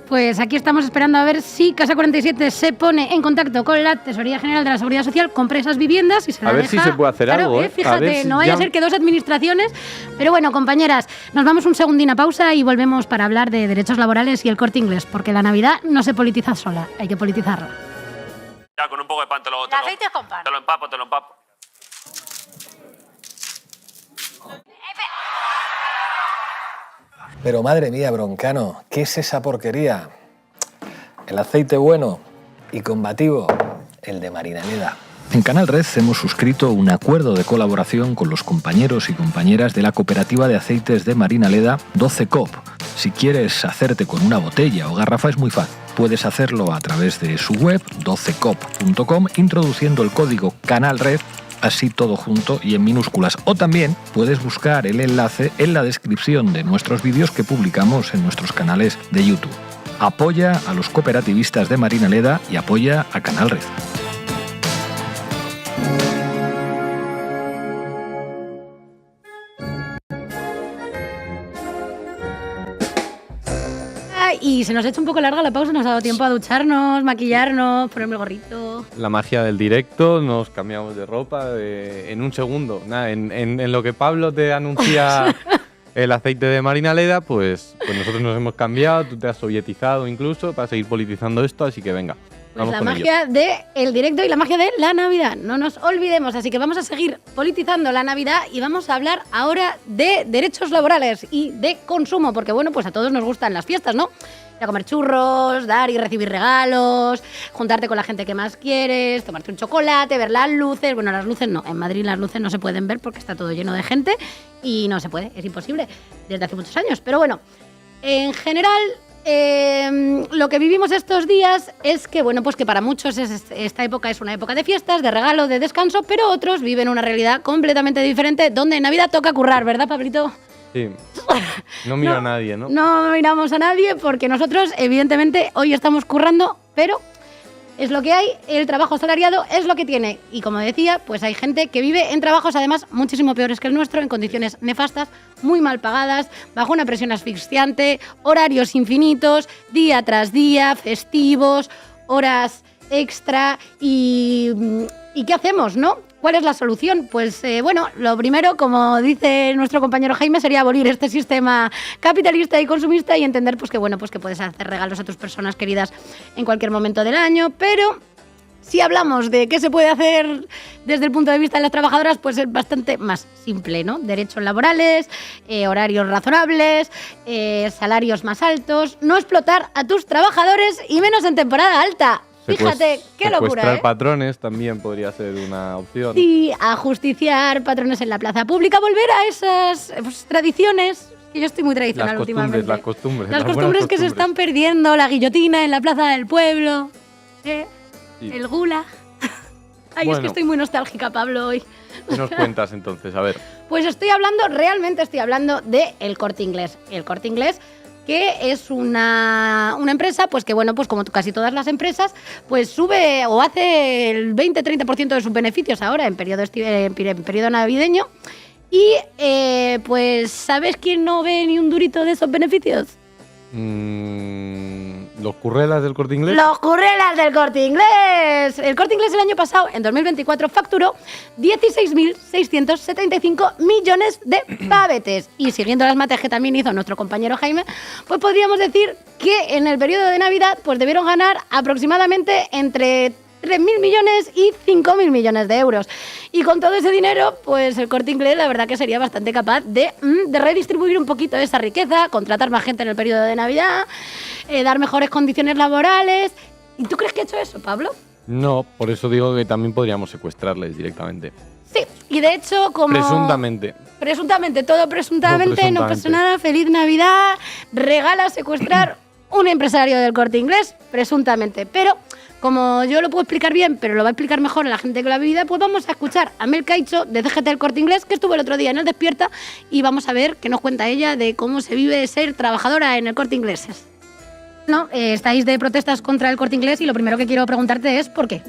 Pues aquí estamos esperando a ver si Casa 47 se pone en contacto con la Tesorería General de la Seguridad Social, compra esas viviendas y se las deja. A ver si se puede hacer algo, ¿eh? Fíjate, no vaya a ser que 2 administraciones. Pero bueno, compañeras, nos vamos un segundín a pausa y volvemos para hablar de derechos laborales y el Corte Inglés, porque la Navidad no se politiza sola, hay que politizarla. Ya, con un poco de pan te lo empapo. Pero madre mía, Broncano, ¿qué es esa porquería? El aceite bueno y combativo, el de Marinaleda. En Canal Red hemos suscrito un acuerdo de colaboración con los compañeros y compañeras de la cooperativa de aceites de Marinaleda 12COP. Si quieres hacerte con una botella o garrafa es muy fácil. Puedes hacerlo a través de su web 12cop.com introduciendo el código CANALRED, así todo junto y en minúsculas. O también puedes buscar el enlace en la descripción de nuestros vídeos que publicamos en nuestros canales de YouTube. Apoya a los cooperativistas de Marinaleda y apoya a Canal Red. Y se nos ha hecho un poco larga la pausa, nos ha dado tiempo a ducharnos, maquillarnos, ponerme el gorrito. La magia del directo, nos cambiamos de ropa en un segundo. Nada, en lo que Pablo te anuncia el aceite de Marinaleda, pues nosotros nos hemos cambiado, tú te has sovietizado incluso para seguir politizando esto, así que venga. Pues la magia del directo y la magia de la Navidad, no nos olvidemos, así que vamos a seguir politizando la Navidad y vamos a hablar ahora de derechos laborales y de consumo, porque bueno, pues a todos nos gustan las fiestas, ¿no? Ir a comer churros, dar y recibir regalos, juntarte con la gente que más quieres, tomarte un chocolate, ver las luces. Bueno, las luces no, en Madrid las luces no se pueden ver porque está todo lleno de gente y no se puede, es imposible desde hace muchos años, pero bueno, en general... lo que vivimos estos días es que, bueno, pues que para muchos esta época es una época de fiestas, de regalo, de descanso, pero otros viven una realidad completamente diferente donde en Navidad toca currar, ¿verdad, Pablito? Sí, no miro a nadie, ¿no? No miramos a nadie porque nosotros, evidentemente, hoy estamos currando, pero es lo que hay, el trabajo asalariado es lo que tiene. Y como decía, pues hay gente que vive en trabajos además muchísimo peores que el nuestro, en condiciones nefastas, muy mal pagadas, bajo una presión asfixiante, horarios infinitos, día tras día, festivos, horas extra y ¿qué hacemos, no? ¿Cuál es la solución? Pues bueno, lo primero, como dice nuestro compañero Jaime, sería abolir este sistema capitalista y consumista y entender pues que bueno, pues que puedes hacer regalos a tus personas queridas en cualquier momento del año, pero si hablamos de qué se puede hacer desde el punto de vista de las trabajadoras, pues es bastante más simple, ¿no? Derechos laborales, horarios razonables, salarios más altos, no explotar a tus trabajadores y menos en temporada alta. Fíjate, qué locura, secuestrar patrones también podría ser una opción. Sí, ajusticiar patrones en la plaza pública, volver a esas tradiciones, que yo estoy muy tradicional últimamente. Las costumbres que se están perdiendo, la guillotina en la plaza del pueblo, sí. El gulag. Ay, bueno, es que estoy muy nostálgica, Pablo, hoy. ¿Qué nos cuentas entonces? A ver. Pues realmente estoy hablando de El Corte Inglés. El Corte Inglés, que es una empresa, pues que bueno, pues como casi todas las empresas, pues sube o hace el 20-30% de sus beneficios ahora en periodo navideño. Y pues, ¿sabes quién no ve ni un durito de esos beneficios? ¿Los currelas del Corte Inglés? ¡Los currelas del Corte Inglés! El Corte Inglés el año pasado, en 2024, facturó 16.675 millones de pavetes. Y siguiendo las mates que también hizo nuestro compañero Jaime, pues podríamos decir que en el periodo de Navidad pues debieron ganar aproximadamente entre 3.000 millones y 5.000 millones de euros. Y con todo ese dinero, pues el Corte Inglés la verdad que sería bastante capaz de redistribuir un poquito esa riqueza, contratar más gente en el periodo de Navidad, dar mejores condiciones laborales. ¿Y tú crees que ha hecho eso, Pablo? No, por eso digo que también podríamos secuestrarles directamente. Sí, y de hecho como... Presuntamente, todo presuntamente, no pasa nada, feliz Navidad, regala secuestrar un empresario del Corte Inglés, presuntamente, pero... Como yo lo puedo explicar bien, pero lo va a explicar mejor a la gente que lo ha vivido, pues vamos a escuchar a Mel Caicho de CGT del Corte Inglés, que estuvo el otro día en El Despierta, y vamos a ver qué nos cuenta ella de cómo se vive ser trabajadora en el Corte Inglés. No, estáis de protestas contra el Corte Inglés y lo primero que quiero preguntarte es ¿por qué?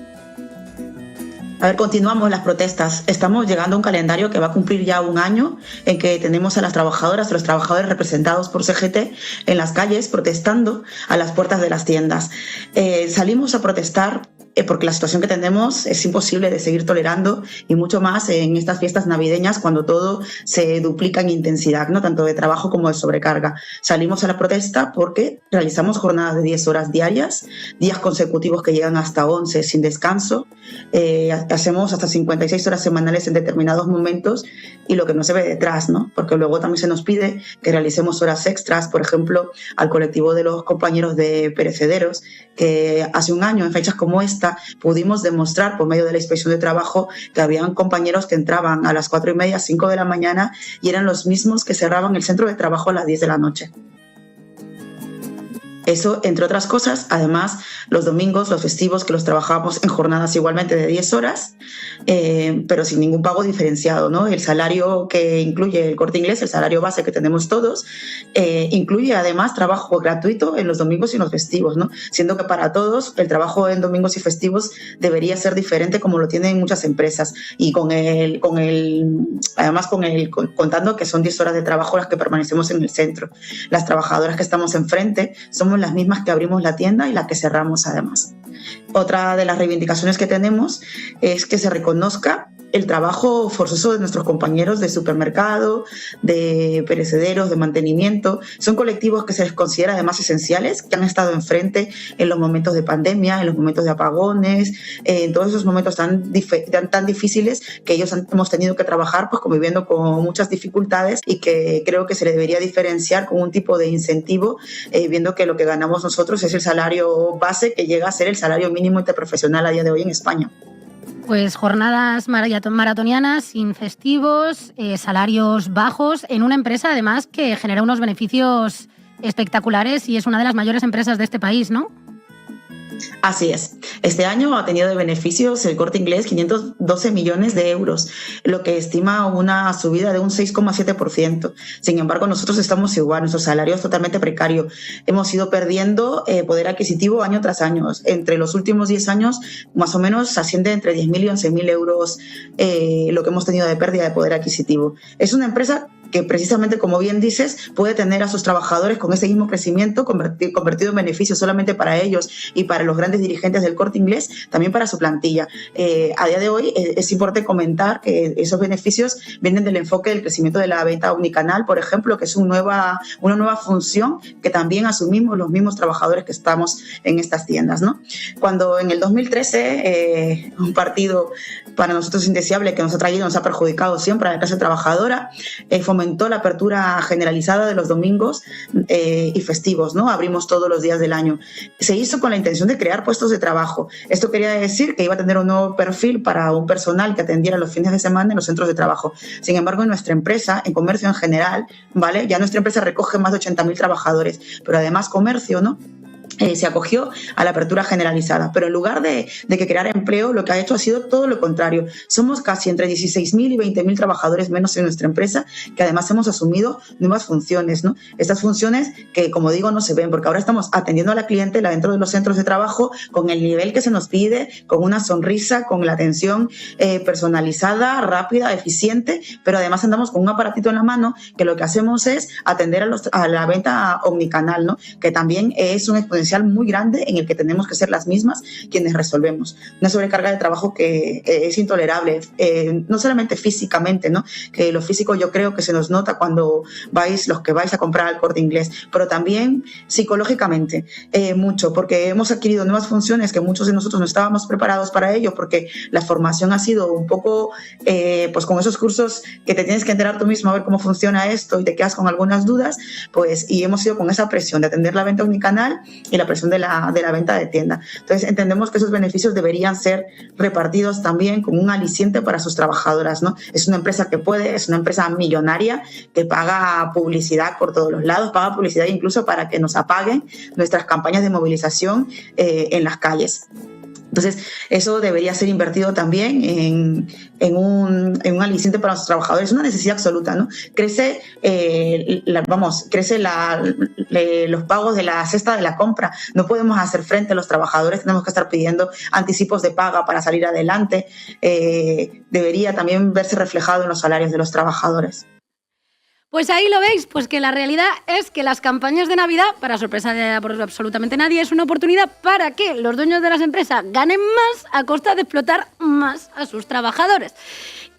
A ver, continuamos las protestas. Estamos llegando a un calendario que va a cumplir ya un año en que tenemos a las trabajadoras, a los trabajadores representados por CGT en las calles protestando a las puertas de las tiendas. Salimos a protestar porque la situación que tenemos es imposible de seguir tolerando y mucho más en estas fiestas navideñas cuando todo se duplica en intensidad, ¿no? Tanto de trabajo como de sobrecarga. Salimos a la protesta porque realizamos jornadas de 10 horas diarias, días consecutivos que llegan hasta 11 sin descanso, hacemos hasta 56 horas semanales en determinados momentos y lo que no se ve detrás, ¿no? Porque luego también se nos pide que realicemos horas extras, por ejemplo, al colectivo de los compañeros de perecederos, que hace un año, en fechas como esta, pudimos demostrar por medio de la inspección de trabajo que habían compañeros que entraban a las 4:30, 5 de la mañana y eran los mismos que cerraban el centro de trabajo a las 10 de la noche. Eso, entre otras cosas, además, los domingos, los festivos, que los trabajábamos en jornadas igualmente de 10 horas, pero sin ningún pago diferenciado, ¿no? El salario que incluye el Corte Inglés, el salario base que tenemos todos, incluye además trabajo gratuito en los domingos y en los festivos, ¿no? Siendo que para todos el trabajo en domingos y festivos debería ser diferente como lo tienen muchas empresas. Y además contando que son 10 horas de trabajo las que permanecemos en el centro. Las trabajadoras que estamos enfrente somos las mismas que abrimos la tienda y las que cerramos además. Otra de las reivindicaciones que tenemos es que se reconozca el trabajo forzoso de nuestros compañeros de supermercado, de perecederos, de mantenimiento. Son colectivos que se les considera además esenciales, que han estado enfrente en los momentos de pandemia, en los momentos de apagones, en todos esos momentos tan difíciles que ellos hemos tenido que trabajar pues conviviendo con muchas dificultades, y que creo que se le debería diferenciar con un tipo de incentivo, viendo que lo que ganamos nosotros es el salario base, que llega a ser el salario mínimo interprofesional a día de hoy en España. Pues jornadas maratonianas, sin festivos, salarios bajos, en una empresa además que genera unos beneficios espectaculares y es una de las mayores empresas de este país, ¿no? Así es. Este año ha tenido de beneficios el Corte Inglés 512 millones de euros, lo que estima una subida de un 6,7%. Sin embargo, nosotros estamos igual, nuestro salario es totalmente precario. Hemos ido perdiendo poder adquisitivo año tras año. Entre los últimos 10 años, más o menos, asciende entre 10.000 y 11.000 euros lo que hemos tenido de pérdida de poder adquisitivo. Es una empresa que precisamente, como bien dices, puede tener a sus trabajadores con ese mismo crecimiento convertido en beneficio solamente para ellos y para los grandes dirigentes del Corte Inglés, también para su plantilla. A día de hoy es importante comentar que esos beneficios vienen del enfoque del crecimiento de la venta omnicanal, por ejemplo, que es una nueva función que también asumimos los mismos trabajadores que estamos en estas tiendas, ¿no? Cuando en el 2013 un partido para nosotros indeseable que nos ha perjudicado siempre a la clase trabajadora, fomentó la apertura generalizada de los domingos y festivos, ¿no? Abrimos todos los días del año. Se hizo con la intención de crear puestos de trabajo. Esto quería decir que iba a tener un nuevo perfil para un personal que atendiera los fines de semana en los centros de trabajo. Sin embargo, en nuestra empresa, en comercio en general, ¿vale? Ya nuestra empresa recoge más de 80.000 trabajadores, pero además comercio, ¿no? Se acogió a la apertura generalizada, pero en lugar de que crear empleo, lo que ha hecho ha sido todo lo contrario. Somos casi entre 16.000 y 20.000 trabajadores menos en nuestra empresa, que además hemos asumido nuevas funciones, ¿no? Estas funciones que, como digo, no se ven, porque ahora estamos atendiendo a la clientela dentro de los centros de trabajo con el nivel que se nos pide, con una sonrisa, con la atención personalizada, rápida, eficiente, pero además andamos con un aparatito en la mano que lo que hacemos es atender a la venta omnicanal, ¿no? Que también es un exponencial muy grande en el que tenemos que ser las mismas quienes resolvemos. Una sobrecarga de trabajo que es intolerable, no solamente físicamente, ¿no? Que lo físico yo creo que se nos nota cuando los que vais a comprar al Corte Inglés, pero también psicológicamente mucho, porque hemos adquirido nuevas funciones que muchos de nosotros no estábamos preparados para ello, porque la formación ha sido un poco pues con esos cursos que te tienes que enterar tú mismo a ver cómo funciona esto y te quedas con algunas dudas, pues, y hemos ido con esa presión de atender la venta omnicanal y la presión de la venta de tienda. Entonces entendemos que esos beneficios deberían ser repartidos también como un aliciente para sus trabajadoras, ¿no? Es una empresa que es una empresa millonaria que paga publicidad por todos los lados, paga publicidad incluso para que nos apaguen nuestras campañas de movilización en las calles. Entonces, eso debería ser invertido también en un aliciente para los trabajadores. Es una necesidad absoluta, ¿no? Crece los pagos de la cesta de la compra. No podemos hacer frente a los trabajadores, tenemos que estar pidiendo anticipos de paga para salir adelante. Debería también verse reflejado en los salarios de los trabajadores. Pues ahí lo veis, pues que la realidad es que las campañas de Navidad, para sorpresa de absolutamente nadie, es una oportunidad para que los dueños de las empresas ganen más a costa de explotar más a sus trabajadores.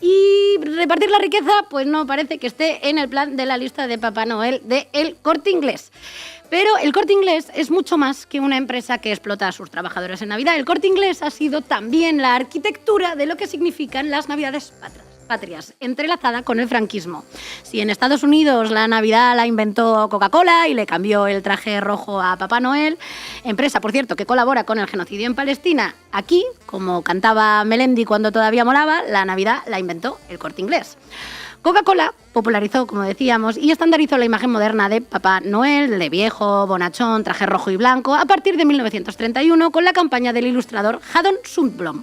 Y repartir la riqueza, pues no parece que esté en el plan de la lista de Papá Noel de El Corte Inglés. Pero El Corte Inglés es mucho más que una empresa que explota a sus trabajadores en Navidad. El Corte Inglés ha sido también la arquitectura de lo que significan las Navidades patrias, entrelazada con el franquismo. Si en Estados Unidos la Navidad la inventó Coca-Cola y le cambió el traje rojo a Papá Noel, empresa, por cierto, que colabora con el genocidio en Palestina, aquí, como cantaba Melendi cuando todavía molaba, la Navidad la inventó El Corte Inglés. Coca-Cola popularizó, como decíamos, y estandarizó la imagen moderna de Papá Noel, de viejo, bonachón, traje rojo y blanco, a partir de 1931 con la campaña del ilustrador Haddon Sundblom,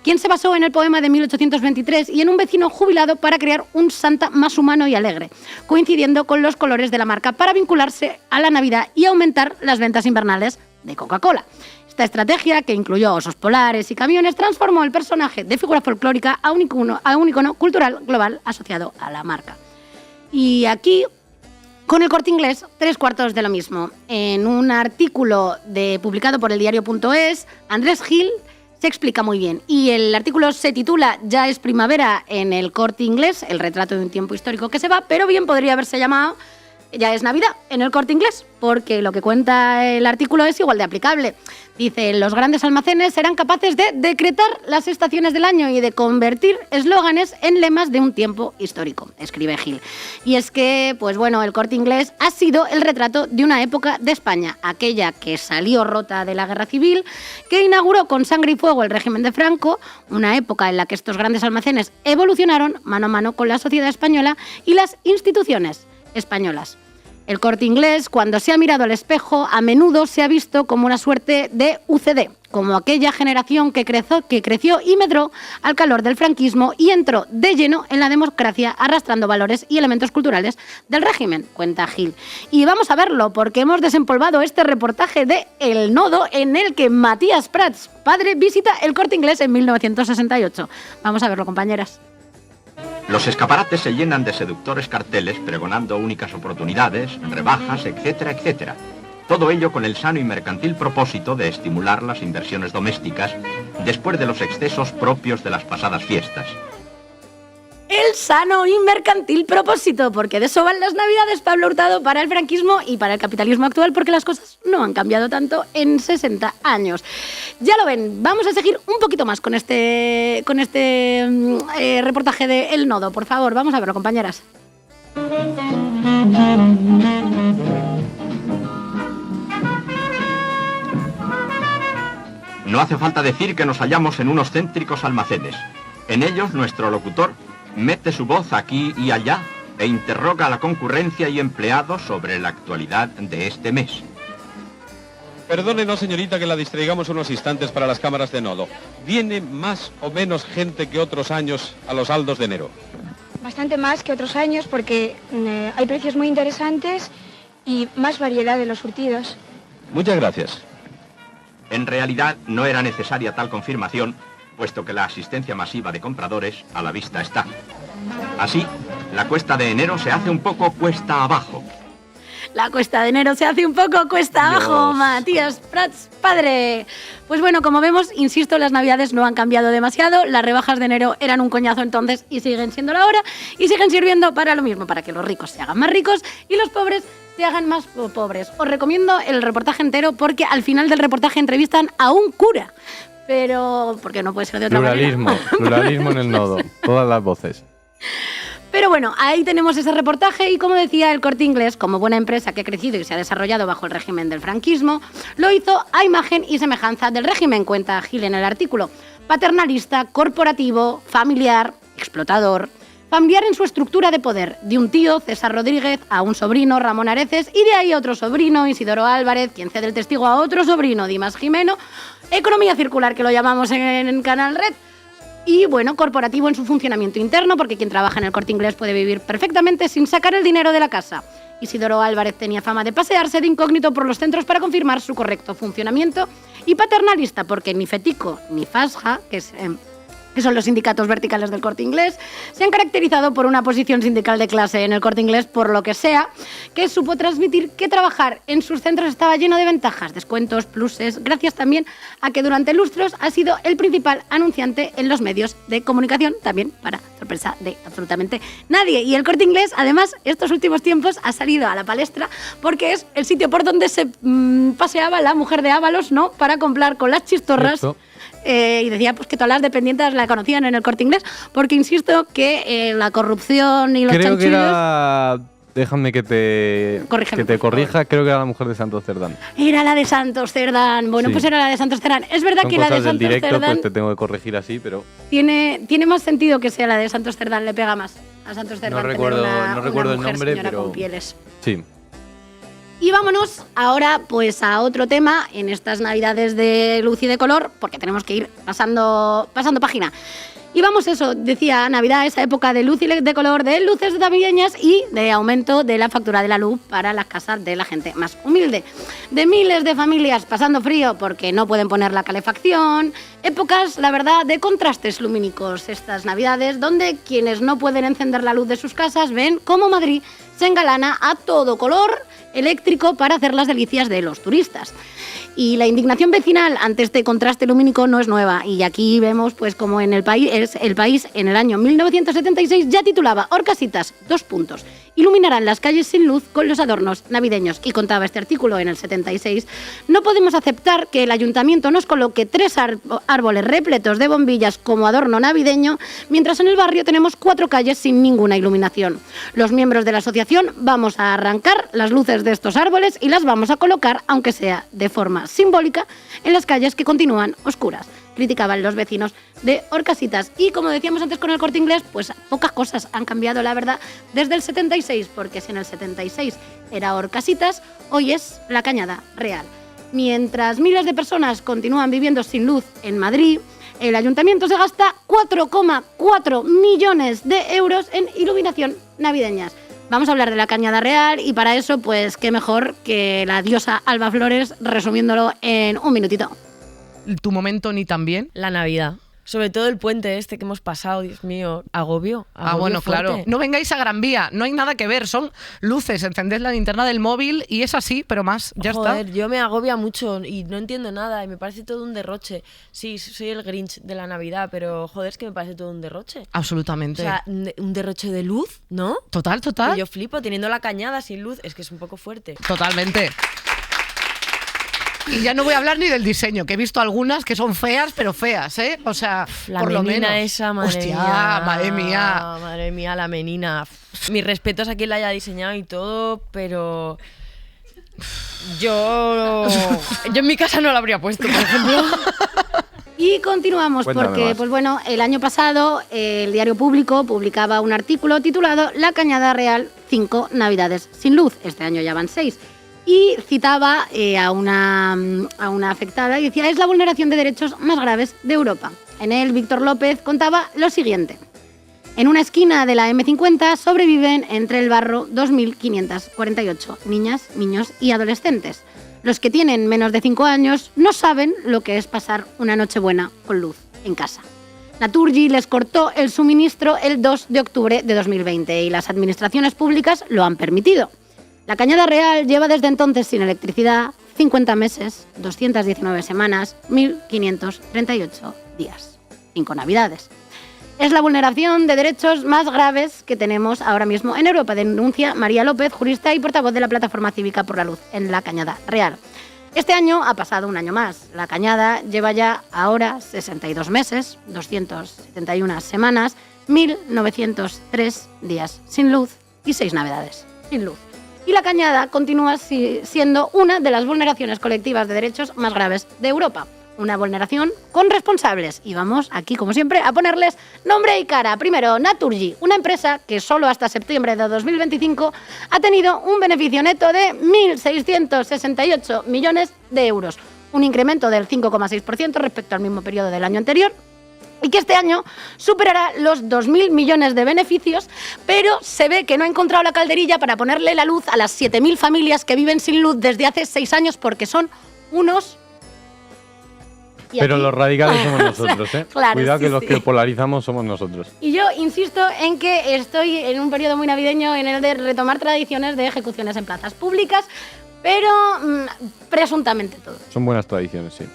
quien se basó en el poema de 1823 y en un vecino jubilado para crear un Santa más humano y alegre, coincidiendo con los colores de la marca para vincularse a la Navidad y aumentar las ventas invernales de Coca-Cola. Esta estrategia, que incluyó osos polares y camiones, transformó el personaje de figura folclórica a un icono cultural global asociado a la marca. Y aquí, con El Corte Inglés, 3/4 de lo mismo. En un artículo publicado por eldiario.es, Andrés Gil se explica muy bien. Y el artículo se titula Ya es primavera en el Corte Inglés, el retrato de un tiempo histórico que se va, pero bien podría haberse llamado Ya es Navidad en el Corte Inglés, porque lo que cuenta el artículo es igual de aplicable. Dice, los grandes almacenes serán capaces de decretar las estaciones del año y de convertir eslóganes en lemas de un tiempo histórico, escribe Gil. Y es que, pues bueno, el Corte Inglés ha sido el retrato de una época de España, aquella que salió rota de la Guerra Civil, que inauguró con sangre y fuego el régimen de Franco, una época en la que estos grandes almacenes evolucionaron mano a mano con la sociedad española y las instituciones españolas. El Corte Inglés, cuando se ha mirado al espejo, a menudo se ha visto como una suerte de UCD, como aquella generación que creció y medró al calor del franquismo y entró de lleno en la democracia arrastrando valores y elementos culturales del régimen, cuenta Gil. Y vamos a verlo, porque hemos desempolvado este reportaje de El Nodo en el que Matías Prats, padre, visita el Corte Inglés en 1968. Vamos a verlo, compañeras. Los escaparates se llenan de seductores carteles pregonando únicas oportunidades, rebajas, etcétera, etcétera. Todo ello con el sano y mercantil propósito de estimular las inversiones domésticas después de los excesos propios de las pasadas fiestas. El sano y mercantil propósito, porque de eso van las Navidades, Pablo Hurtado, para el franquismo y para el capitalismo actual, porque las cosas no han cambiado tanto en 60 años. Ya lo ven, vamos a seguir un poquito más con este reportaje de El Nodo, por favor, vamos a verlo, compañeras. No hace falta decir que nos hallamos en unos céntricos almacenes. En ellos nuestro locutor mete su voz aquí y allá e interroga a la concurrencia y empleados sobre la actualidad de este mes. Perdónenos, señorita, que la distraigamos unos instantes para las cámaras de Nodo. ¿Viene más o menos gente que otros años a los saldos de enero? Bastante más que otros años porque hay precios muy interesantes y más variedad de los surtidos. Muchas gracias. En realidad no era necesaria tal confirmación, puesto que la asistencia masiva de compradores a la vista está. Así, la cuesta de enero se hace un poco cuesta abajo. La cuesta de enero se hace un poco cuesta abajo, Matías Prats, padre. Pues bueno, como vemos, insisto, las Navidades no han cambiado demasiado. Las rebajas de enero eran un coñazo entonces y siguen siendo la hora y siguen sirviendo para lo mismo, para que los ricos se hagan más ricos y los pobres se hagan más pobres. Os recomiendo el reportaje entero porque al final del reportaje entrevistan a un cura. Pero, porque no puede ser de otra manera. Pluralismo en El Nodo, todas las voces. Pero bueno, ahí tenemos ese reportaje y como decía, el Corte Inglés, como buena empresa que ha crecido y se ha desarrollado bajo el régimen del franquismo, lo hizo a imagen y semejanza del régimen, cuenta Gil en el artículo. Paternalista, corporativo, familiar, explotador. Familiar en su estructura de poder, de un tío, César Rodríguez, a un sobrino, Ramón Areces, y de ahí a otro sobrino, Isidoro Álvarez, quien cede el testigo a otro sobrino, Dimas Jimeno. Economía circular, que lo llamamos en Canal Red. Y bueno, corporativo en su funcionamiento interno, porque quien trabaja en el Corte Inglés puede vivir perfectamente sin sacar el dinero de la casa. Isidoro Álvarez tenía fama de pasearse de incógnito por los centros para confirmar su correcto funcionamiento. Y paternalista, porque ni Fetico ni Fasja, que son los sindicatos verticales del Corte Inglés, se han caracterizado por una posición sindical de clase en el Corte Inglés, por lo que sea, que supo transmitir que trabajar en sus centros estaba lleno de ventajas, descuentos, pluses, gracias también a que durante lustros ha sido el principal anunciante en los medios de comunicación, también para sorpresa de absolutamente nadie. Y el Corte Inglés, además, estos últimos tiempos ha salido a la palestra porque es el sitio por donde se paseaba la mujer de Ábalos, ¿no?, para comprar con las chistorras. Esto. Y decía pues que todas las dependientes la conocían en el Corte Inglés, porque insisto que la corrupción y los chanchullos... Creo que era... Déjame que te corrija, creo que era la mujer de Santos Cerdán. Era la de Santos Cerdán, bueno, sí. Pues era la de Santos Cerdán. Es verdad que la de Santos directo, Cerdán... pues te tengo que corregir así, pero... Tiene más sentido que sea la de Santos Cerdán, le pega más a Santos Cerdán. No recuerdo el nombre, pero... Con pieles. Sí. Y vámonos ahora pues a otro tema en estas Navidades de luz y de color, porque tenemos que ir pasando página. Y vamos, eso, decía Navidad, esa época de luz y de color, de luces navideñas y de aumento de la factura de la luz para las casas de la gente más humilde. De miles de familias pasando frío porque no pueden poner la calefacción. Épocas, la verdad, de contrastes lumínicos estas Navidades, donde quienes no pueden encender la luz de sus casas ven cómo Madrid se engalana a todo color eléctrico para hacer las delicias de los turistas. Y la indignación vecinal ante este contraste lumínico no es nueva. Y aquí vemos pues como en El País en el año 1976 ya titulaba Horcasitas, : iluminarán las calles sin luz con los adornos navideños. Y contaba este artículo en el 76, no podemos aceptar que el ayuntamiento nos coloque 3 árboles repletos de bombillas como adorno navideño, mientras en el barrio tenemos 4 calles sin ninguna iluminación. Los miembros de la asociación vamos a arrancar las luces de estos árboles y las vamos a colocar, aunque sea de forma simbólica, en las calles que continúan oscuras. Criticaban los vecinos de Horcasitas. Y como decíamos antes con el Corte Inglés, pues pocas cosas han cambiado, la verdad, desde el 76, porque si en el 76 era Horcasitas, hoy es la Cañada Real. Mientras miles de personas continúan viviendo sin luz en Madrid, el ayuntamiento se gasta 4,4 millones de euros en iluminación navideñas. Vamos a hablar de la Cañada Real y para eso, pues qué mejor que la diosa Alba Flores resumiéndolo en un minutito. Tu momento ni tan bien. La Navidad. Sobre todo el puente este que hemos pasado, Dios mío, agobio bueno, fuerte. claro. No vengáis a Gran Vía, no hay nada que ver, son luces, encended la linterna del móvil y es así, pero más, ya Joder, está. Yo me agobia mucho y no entiendo nada y me parece todo un derroche. Sí, soy el Grinch de la Navidad, pero joder, es que me parece todo un derroche. Absolutamente. O sea, un derroche de luz, ¿no? Total. Y yo flipo, teniendo la Cañada sin luz, es que es un poco fuerte. Totalmente. Y ya no voy a hablar ni del diseño, que he visto algunas que son feas, pero feas, ¿eh? O sea, la por lo menina menos. esa, madre Hostia, mía. madre mía. Madre mía, la menina. Mis respetos a quien la haya diseñado y todo, pero... Yo en mi casa no la habría puesto, por ejemplo. Y continuamos. Cuéntame porque, más. pues bueno, el año pasado el Diario Público publicaba un artículo titulado La Cañada Real, 5 Navidades sin luz. Este año ya van 6. Y citaba a una afectada y decía, es la vulneración de derechos más graves de Europa. En él, Víctor López contaba lo siguiente. En una esquina de la M50 sobreviven entre el barro 2.548 niñas, niños y adolescentes. Los que tienen menos de 5 años no saben lo que es pasar una Nochebuena con luz en casa. Naturgy les cortó el suministro el 2 de octubre de 2020 y las administraciones públicas lo han permitido. La Cañada Real lleva desde entonces sin electricidad 50 meses, 219 semanas, 1.538 días. 5 Navidades. Es la vulneración de derechos más graves que tenemos ahora mismo en Europa, denuncia María López, jurista y portavoz de la Plataforma Cívica por la Luz en la Cañada Real. Este año ha pasado un año más. La Cañada lleva ya ahora 62 meses, 271 semanas, 1.903 días sin luz y 6 Navidades sin luz. Y la Cañada continúa siendo una de las vulneraciones colectivas de derechos más graves de Europa. Una vulneración con responsables. Y vamos aquí, como siempre, a ponerles nombre y cara. Primero, Naturgy, una empresa que solo hasta septiembre de 2025 ha tenido un beneficio neto de 1.668 millones de euros. Un incremento del 5,6% respecto al mismo periodo del año anterior. Y que este año superará los 2.000 millones de beneficios, pero se ve que no ha encontrado la calderilla para ponerle la luz a las 7.000 familias que viven sin luz desde hace 6 años porque son unos... Pero los radicales somos nosotros, ¿eh? Claro, Cuidado sí, que los sí. que polarizamos somos nosotros. Y yo insisto en que estoy en un periodo muy navideño en el de retomar tradiciones de ejecuciones en plazas públicas, pero presuntamente todo. Son buenas tradiciones, sí.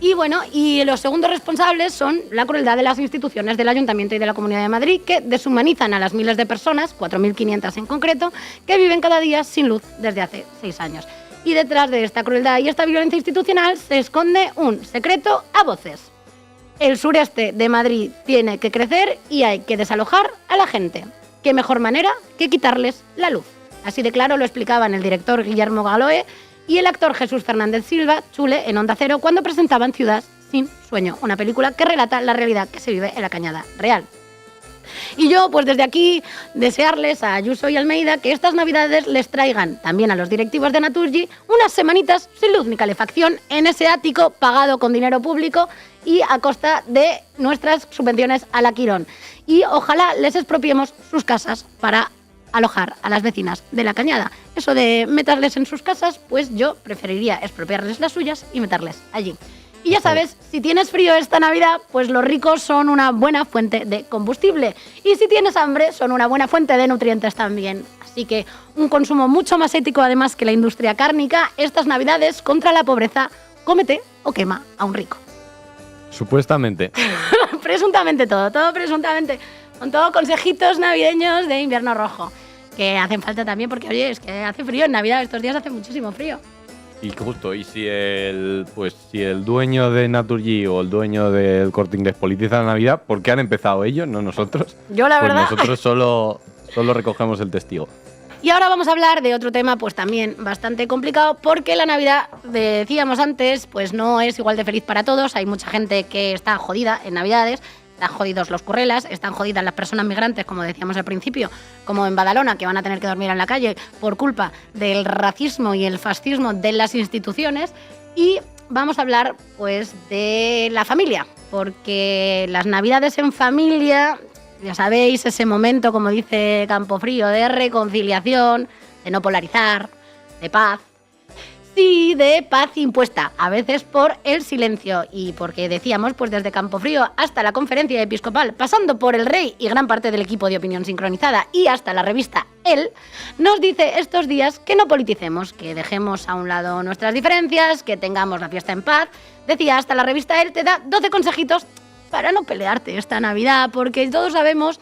Y bueno, y los segundos responsables son la crueldad de las instituciones del Ayuntamiento y de la Comunidad de Madrid, que deshumanizan a las miles de personas, 4.500 en concreto, que viven cada día sin luz desde hace 6 años. Y detrás de esta crueldad y esta violencia institucional se esconde un secreto a voces. El sureste de Madrid tiene que crecer y hay que desalojar a la gente. ¿Qué mejor manera que quitarles la luz? Así de claro lo explicaban el director Guillermo Galoé y el actor Jesús Fernández Silva, Chule, en Onda Cero, cuando presentaban Ciudad sin sueño, una película que relata la realidad que se vive en la Cañada Real. Y yo, pues desde aquí, desearles a Ayuso y Almeida que estas Navidades les traigan, también a los directivos de Naturgy, unas semanitas sin luz ni calefacción en ese ático pagado con dinero público y a costa de nuestras subvenciones a la Quirón. Y ojalá les expropiemos sus casas para alojar a las vecinas de la Cañada. Eso de meterles en sus casas, pues yo preferiría expropiarles las suyas y meterles allí. Y ya sabes, si tienes frío esta Navidad, pues los ricos son una buena fuente de combustible. Y si tienes hambre, son una buena fuente de nutrientes también. Así que un consumo mucho más ético además que la industria cárnica, estas Navidades contra la pobreza, cómete o quema a un rico. Supuestamente. Presuntamente todo presuntamente. Con todo consejitos navideños de invierno rojo. Que hacen falta también porque, oye, es que hace frío en Navidad, estos días hace muchísimo frío. Y justo, y si el dueño de Naturgy o el dueño del Corte Inglés politiza la Navidad, ¿por qué han empezado ellos, no nosotros? Yo la verdad... Pues nosotros solo recogemos el testigo. Y ahora vamos a hablar de otro tema pues también bastante complicado, porque la Navidad, decíamos antes, pues no es igual de feliz para todos. Hay mucha gente que está jodida en Navidades. Están jodidos los currelas, están jodidas las personas migrantes, como decíamos al principio, como en Badalona, que van a tener que dormir en la calle por culpa del racismo y el fascismo de las instituciones. Y vamos a hablar pues de la familia, porque las Navidades en familia, ya sabéis, ese momento, como dice Campofrío, de reconciliación, de no polarizar, de paz. Sí, de paz impuesta, a veces por el silencio, y porque decíamos, pues desde Campofrío hasta la conferencia episcopal, pasando por el rey y gran parte del equipo de Opinión Sincronizada y hasta la revista El, nos dice estos días que no politicemos, que dejemos a un lado nuestras diferencias, que tengamos la fiesta en paz. Decía, hasta la revista El te da 12 consejitos para no pelearte esta Navidad, porque todos sabemos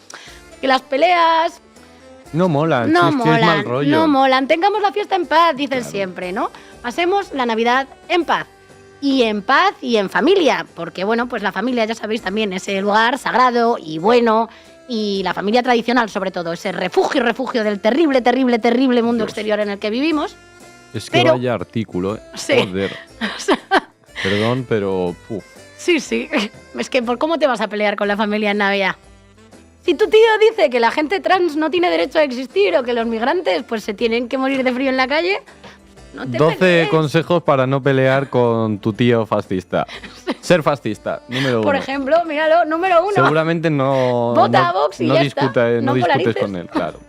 que las peleas... No molan, no es molan, mal rollo. no molan. Tengamos la fiesta en paz, dicen siempre, ¿no? Pasemos la Navidad en paz. Y en familia, porque bueno, pues la familia, ya sabéis, también es el lugar sagrado y bueno, y la familia tradicional sobre todo, ese refugio del terrible mundo exterior en el que vivimos. Es que vaya artículo, sí. Joder. Perdón, pero... Sí, es que ¿por cómo te vas a pelear con la familia en Navidad? Si tu tío dice que la gente trans no tiene derecho a existir o que los migrantes pues se tienen que morir de frío en la calle, no te 12 pelees. consejos para no pelear con tu tío fascista. Ser fascista, número 1. Por ejemplo, míralo, número 1. Seguramente no... Vota a Vox y no ya discutes, está. no discutes polarices. con él, claro.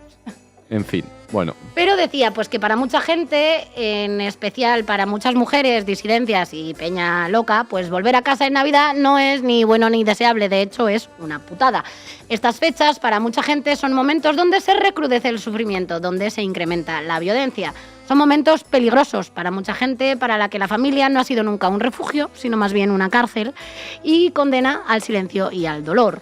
En fin, bueno. Pero decía pues que para mucha gente, en especial para muchas mujeres, disidencias y peña loca, pues volver a casa en Navidad no es ni bueno ni deseable, de hecho es una putada. Estas fechas para mucha gente son momentos donde se recrudece el sufrimiento, donde se incrementa la violencia. Son momentos peligrosos para mucha gente, para la que la familia no ha sido nunca un refugio, sino más bien una cárcel, y condena al silencio y al dolor.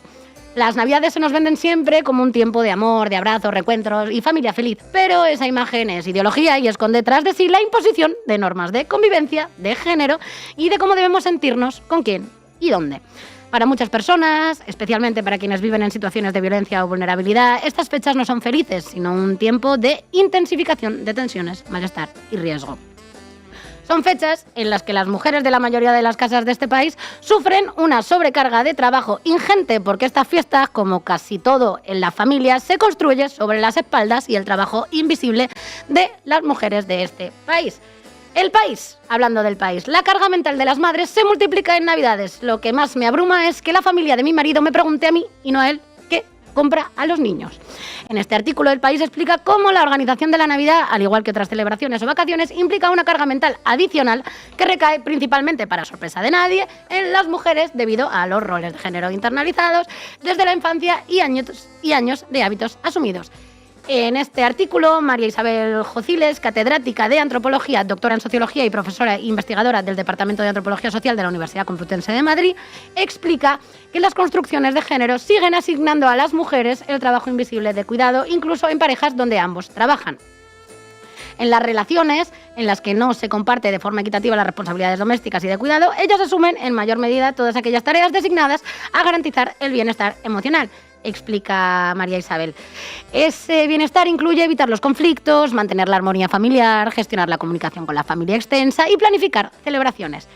Las Navidades se nos venden siempre como un tiempo de amor, de abrazos, reencuentros y familia feliz, pero esa imagen es ideología y esconde tras de sí la imposición de normas de convivencia, de género y de cómo debemos sentirnos, con quién y dónde. Para muchas personas, especialmente para quienes viven en situaciones de violencia o vulnerabilidad, estas fechas no son felices, sino un tiempo de intensificación de tensiones, malestar y riesgo. Son fechas en las que las mujeres de la mayoría de las casas de este país sufren una sobrecarga de trabajo ingente, porque esta fiesta, como casi todo en la familia, se construye sobre las espaldas y el trabajo invisible de las mujeres de este país. El país, hablando del país, la carga mental de las madres se multiplica en Navidades. Lo que más me abruma es que la familia de mi marido me pregunte a mí y no a él qué compra a los niños. En este artículo El País explica cómo la organización de la Navidad, al igual que otras celebraciones o vacaciones, implica una carga mental adicional que recae principalmente, para sorpresa de nadie, en las mujeres debido a los roles de género internalizados desde la infancia y años de hábitos asumidos. En este artículo, María Isabel Jociles, catedrática de Antropología, doctora en Sociología y profesora investigadora del Departamento de Antropología Social de la Universidad Complutense de Madrid, explica que las construcciones de género siguen asignando a las mujeres el trabajo invisible de cuidado, incluso en parejas donde ambos trabajan. En las relaciones en las que no se comparte de forma equitativa las responsabilidades domésticas y de cuidado, ellas asumen en mayor medida todas aquellas tareas designadas a garantizar el bienestar emocional, explica María Isabel. Ese bienestar incluye evitar los conflictos, mantener la armonía familiar, gestionar la comunicación con la familia extensa y planificar celebraciones.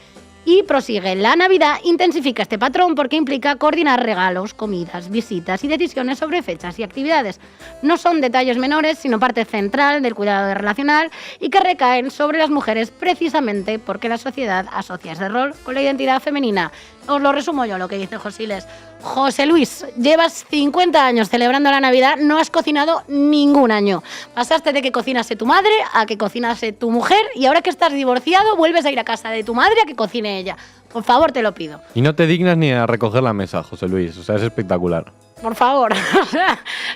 Y prosigue, la Navidad intensifica este patrón porque implica coordinar regalos, comidas, visitas y decisiones sobre fechas y actividades. No son detalles menores, sino parte central del cuidado relacional y que recaen sobre las mujeres precisamente porque la sociedad asocia ese rol con la identidad femenina. Os lo resumo yo lo que dice Josiles. José Luis, llevas 50 años celebrando la Navidad, no has cocinado ningún año. Pasaste de que cocinase tu madre a que cocinase tu mujer y ahora que estás divorciado vuelves a ir a casa de tu madre a que cocine ella. Por favor, te lo pido. Y no te dignas ni a recoger la mesa, José Luis. O sea, es espectacular. Por favor.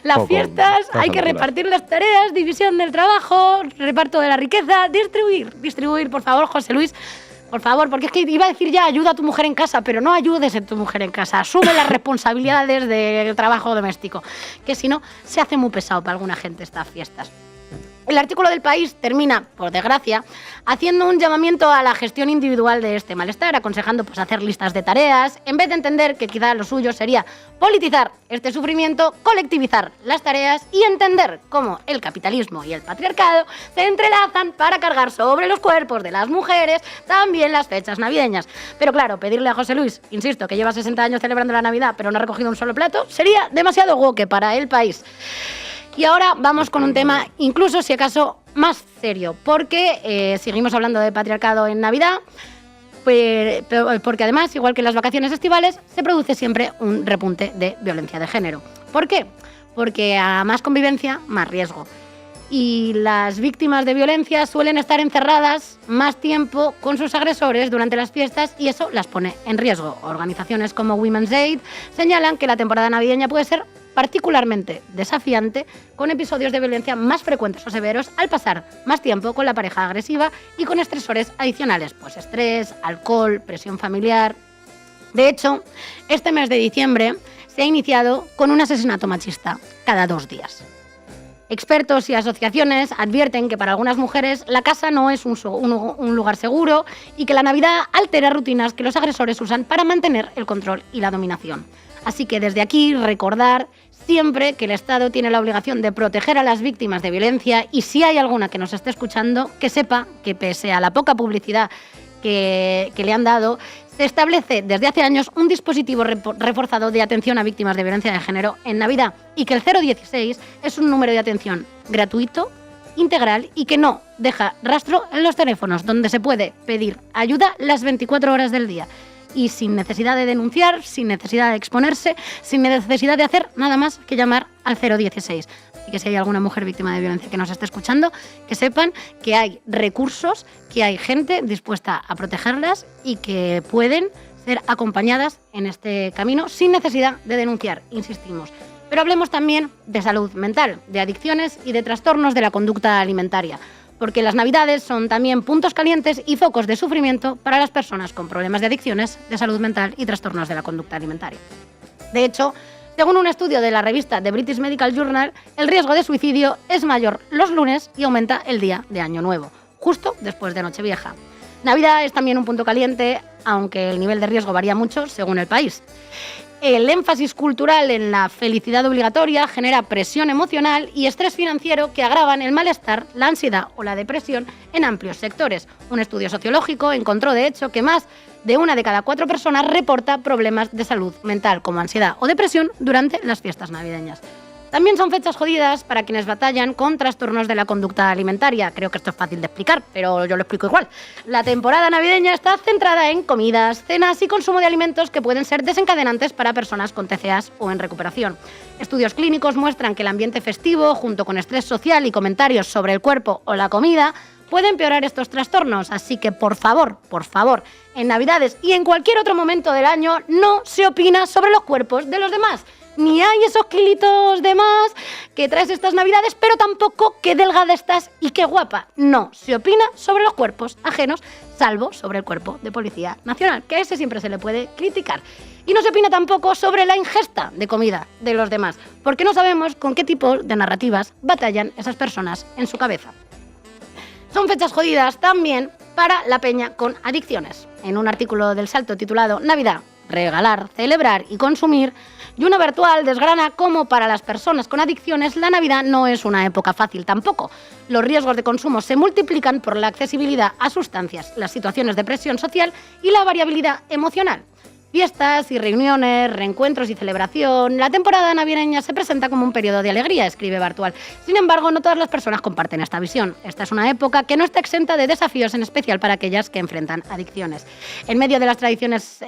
Las fiestas hay que repartir las tareas, división del trabajo, reparto de la riqueza, distribuir, por favor, José Luis. Por favor, porque es que iba a decir ya ayuda a tu mujer en casa, pero no ayudes a tu mujer en casa. Asume las responsabilidades del trabajo doméstico, que si no, se hace muy pesado para alguna gente estas fiestas. El artículo del País termina, por desgracia, haciendo un llamamiento a la gestión individual de este malestar, aconsejando pues, hacer listas de tareas, en vez de entender que quizá lo suyo sería politizar este sufrimiento, colectivizar las tareas y entender cómo el capitalismo y el patriarcado se entrelazan para cargar sobre los cuerpos de las mujeres también las fechas navideñas. Pero claro, pedirle a José Luis, insisto, que lleva 60 años celebrando la Navidad pero no ha recogido un solo plato, sería demasiado woke para el país. Y ahora vamos con un tema, incluso si acaso, más serio, porque seguimos hablando de patriarcado en Navidad, porque además, igual que en las vacaciones estivales, se produce siempre un repunte de violencia de género. ¿Por qué? Porque a más convivencia, más riesgo. Y las víctimas de violencia suelen estar encerradas más tiempo con sus agresores durante las fiestas y eso las pone en riesgo. Organizaciones como Women's Aid señalan que la temporada navideña puede ser particularmente desafiante, con episodios de violencia más frecuentes o severos al pasar más tiempo con la pareja agresiva y con estresores adicionales, pues estrés, alcohol, presión familiar. De hecho, este mes de diciembre se ha iniciado con un asesinato machista cada 2 días. Expertos y asociaciones advierten que para algunas mujeres la casa no es un lugar seguro y que la Navidad altera rutinas que los agresores usan para mantener el control y la dominación. Así que desde aquí recordar siempre que el Estado tiene la obligación de proteger a las víctimas de violencia y si hay alguna que nos esté escuchando, que sepa que pese a la poca publicidad que le han dado, se establece desde hace años un dispositivo reforzado de atención a víctimas de violencia de género en Navidad y que el 016 es un número de atención gratuito, integral y que no deja rastro en los teléfonos donde se puede pedir ayuda las 24 horas del día. Y sin necesidad de denunciar, sin necesidad de exponerse, sin necesidad de hacer nada más que llamar al 016. Y que si hay alguna mujer víctima de violencia que nos esté escuchando, que sepan que hay recursos, que hay gente dispuesta a protegerlas y que pueden ser acompañadas en este camino sin necesidad de denunciar, insistimos. Pero hablemos también de salud mental, de adicciones y de trastornos de la conducta alimentaria. Porque las Navidades son también puntos calientes y focos de sufrimiento para las personas con problemas de adicciones, de salud mental y trastornos de la conducta alimentaria. De hecho, según un estudio de la revista The British Medical Journal, el riesgo de suicidio es mayor los lunes y aumenta el día de Año Nuevo, justo después de Nochevieja. Navidad es también un punto caliente, aunque el nivel de riesgo varía mucho según el país. El énfasis cultural en la felicidad obligatoria genera presión emocional y estrés financiero que agravan el malestar, la ansiedad o la depresión en amplios sectores. Un estudio sociológico encontró, de hecho, que más de 1 de cada 4 personas reporta problemas de salud mental como ansiedad o depresión durante las fiestas navideñas. También son fechas jodidas para quienes batallan con trastornos de la conducta alimentaria. Creo que esto es fácil de explicar, pero yo lo explico igual. La temporada navideña está centrada en comidas, cenas y consumo de alimentos que pueden ser desencadenantes para personas con TCAs o en recuperación. Estudios clínicos muestran que el ambiente festivo, junto con estrés social y comentarios sobre el cuerpo o la comida, puede empeorar estos trastornos. Así que, por favor, en Navidades y en cualquier otro momento del año, no se opina sobre los cuerpos de los demás. Ni hay esos kilitos de más que traes estas Navidades, pero tampoco qué delgada estás y qué guapa. No, se opina sobre los cuerpos ajenos, salvo sobre el Cuerpo de Policía Nacional, que a ese siempre se le puede criticar. Y no se opina tampoco sobre la ingesta de comida de los demás, porque no sabemos con qué tipo de narrativas batallan esas personas en su cabeza. Son fechas jodidas también para la peña con adicciones. En un artículo del Salto titulado Navidad, regalar, celebrar y consumir, Yuna Virtual desgrana cómo para las personas con adicciones la Navidad no es una época fácil tampoco. Los riesgos de consumo se multiplican por la accesibilidad a sustancias, las situaciones de presión social y la variabilidad emocional. Fiestas y reuniones, reencuentros y celebración. La temporada navideña se presenta como un periodo de alegría, escribe Bartual. Sin embargo, no todas las personas comparten esta visión. Esta es una época que no está exenta de desafíos, en especial para aquellas que enfrentan adicciones. En medio de las tradicionales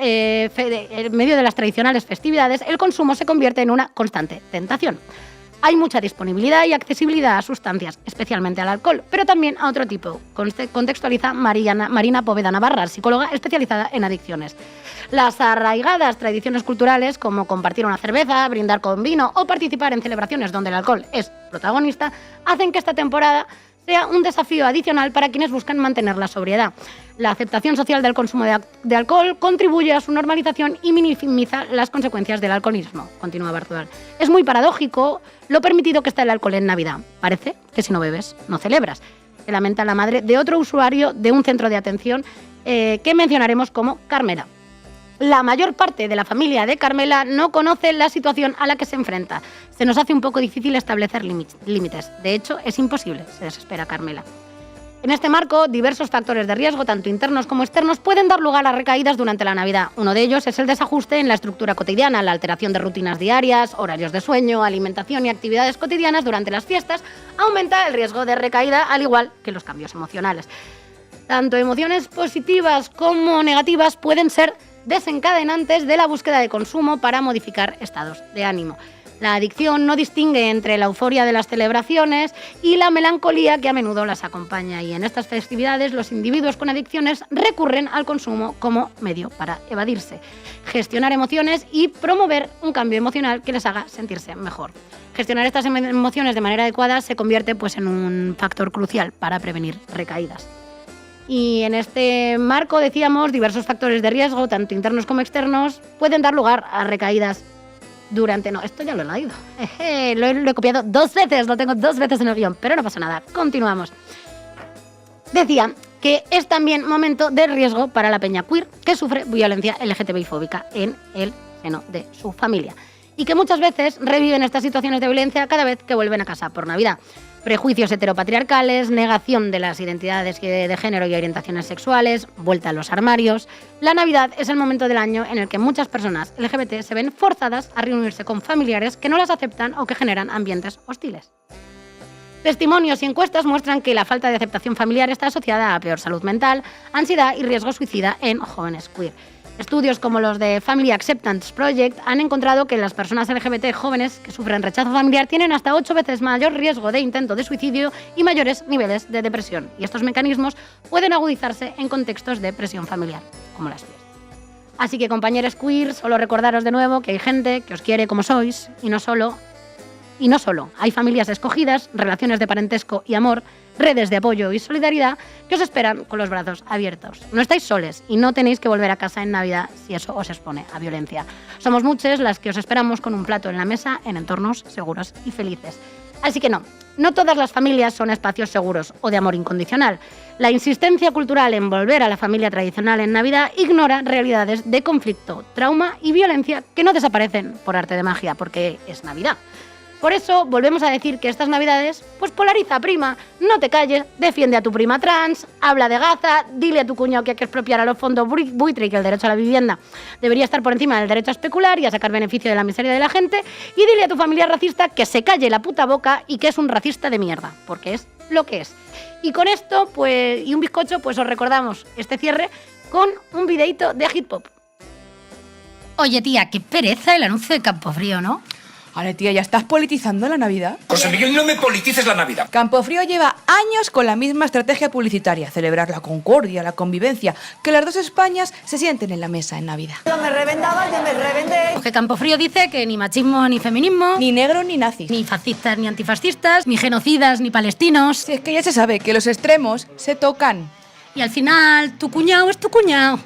festividades, el consumo se convierte en una constante tentación. Hay mucha disponibilidad y accesibilidad a sustancias, especialmente al alcohol, pero también a otro tipo. Contextualiza Marina Poveda Navarra, psicóloga especializada en adicciones. Las arraigadas tradiciones culturales, como compartir una cerveza, brindar con vino o participar en celebraciones donde el alcohol es protagonista, hacen que esta temporada sea un desafío adicional para quienes buscan mantener la sobriedad. La aceptación social del consumo de alcohol contribuye a su normalización y minimiza las consecuencias del alcoholismo, continúa Bartual. Es muy paradójico lo permitido que está el alcohol en Navidad. Parece que si no bebes, no celebras. Se lamenta la madre de otro usuario de un centro de atención que mencionaremos como Carmela. La mayor parte de la familia de Carmela no conoce la situación a la que se enfrenta. Se nos hace un poco difícil establecer límites. De hecho, es imposible, se desespera Carmela. En este marco, diversos factores de riesgo, tanto internos como externos, pueden dar lugar a recaídas durante la Navidad. Uno de ellos es el desajuste en la estructura cotidiana, la alteración de rutinas diarias, horarios de sueño, alimentación y actividades cotidianas durante las fiestas. Aumenta el riesgo de recaída, al igual que los cambios emocionales. Tanto emociones positivas como negativas pueden ser desencadenantes de la búsqueda de consumo para modificar estados de ánimo. La adicción no distingue entre la euforia de las celebraciones y la melancolía que a menudo las acompaña, y en estas festividades los individuos con adicciones recurren al consumo como medio para evadirse, gestionar emociones y promover un cambio emocional que les haga sentirse mejor. Gestionar estas emociones de manera adecuada se convierte en un factor crucial para prevenir recaídas. Y en este marco, decíamos, diversos factores de riesgo, tanto internos como externos, pueden dar lugar a recaídas durante... No, esto ya lo he leído. Lo he copiado 2 veces, lo tengo 2 veces en el guión, pero no pasa nada. Continuamos. Decía que es también momento de riesgo para la peña queer que sufre violencia LGTBI-fóbica en el seno de su familia y que muchas veces reviven estas situaciones de violencia cada vez que vuelven a casa por Navidad. Prejuicios heteropatriarcales, negación de las identidades de género y orientaciones sexuales, vuelta a los armarios. La Navidad es el momento del año en el que muchas personas LGBT se ven forzadas a reunirse con familiares que no las aceptan o que generan ambientes hostiles. Testimonios y encuestas muestran que la falta de aceptación familiar está asociada a peor salud mental, ansiedad y riesgo suicida en jóvenes queer. Estudios como los de Family Acceptance Project han encontrado que las personas LGBT jóvenes que sufren rechazo familiar tienen hasta 8 veces mayor riesgo de intento de suicidio y mayores niveles de depresión. Y estos mecanismos pueden agudizarse en contextos de presión familiar, como las fiestas. Así que, compañeros queer, solo recordaros de nuevo que hay gente que os quiere como sois y no solo. Hay familias escogidas, relaciones de parentesco y amor, redes de apoyo y solidaridad que os esperan con los brazos abiertos. No estáis soles y no tenéis que volver a casa en Navidad si eso os expone a violencia. Somos muchas las que os esperamos con un plato en la mesa en entornos seguros y felices. Así que no todas las familias son espacios seguros o de amor incondicional. La insistencia cultural en volver a la familia tradicional en Navidad ignora realidades de conflicto, trauma y violencia que no desaparecen por arte de magia, porque es Navidad. Por eso volvemos a decir que estas Navidades, polariza, prima, no te calles, defiende a tu prima trans, habla de Gaza, dile a tu cuñado que hay que expropiar a los fondos buitre y que el derecho a la vivienda debería estar por encima del derecho a especular y a sacar beneficio de la miseria de la gente, y dile a tu familia racista que se calle la puta boca y que es un racista de mierda, porque es lo que es. Y con esto, y un bizcocho, os recordamos este cierre con un videíto de Hip Hop. Oye, tía, qué pereza el anuncio de Campofrío, ¿no? Vale, tía, ¿ya estás politizando la Navidad? José Miguel, no me politices la Navidad. Campofrío lleva años con la misma estrategia publicitaria, celebrar la concordia, la convivencia, que las dos Españas se sienten en la mesa en Navidad. Yo me reventaba, yo me reventé. Porque Campofrío dice que ni machismo ni feminismo, ni negros ni nazis, ni fascistas ni antifascistas, ni genocidas ni palestinos. Si es que ya se sabe que los extremos se tocan. Y al final, tu cuñado es tu cuñado.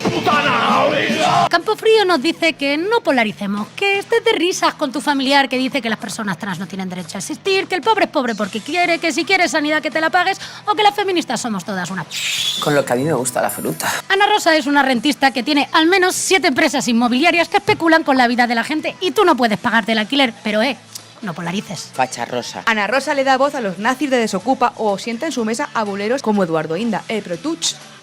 Campofrío nos dice que no polaricemos, que estés de risas con tu familiar que dice que las personas trans no tienen derecho a existir, que el pobre es pobre porque quiere, que si quieres sanidad que te la pagues, o que las feministas somos todas una... Con lo que a mí me gusta la fruta. Ana Rosa es una rentista que tiene al menos 7 empresas inmobiliarias que especulan con la vida de la gente y tú no puedes pagarte el alquiler, pero no polarices. Facha Rosa. Ana Rosa le da voz a los nazis de Desocupa o sienta en su mesa a boleros como Eduardo Inda. Pero tú,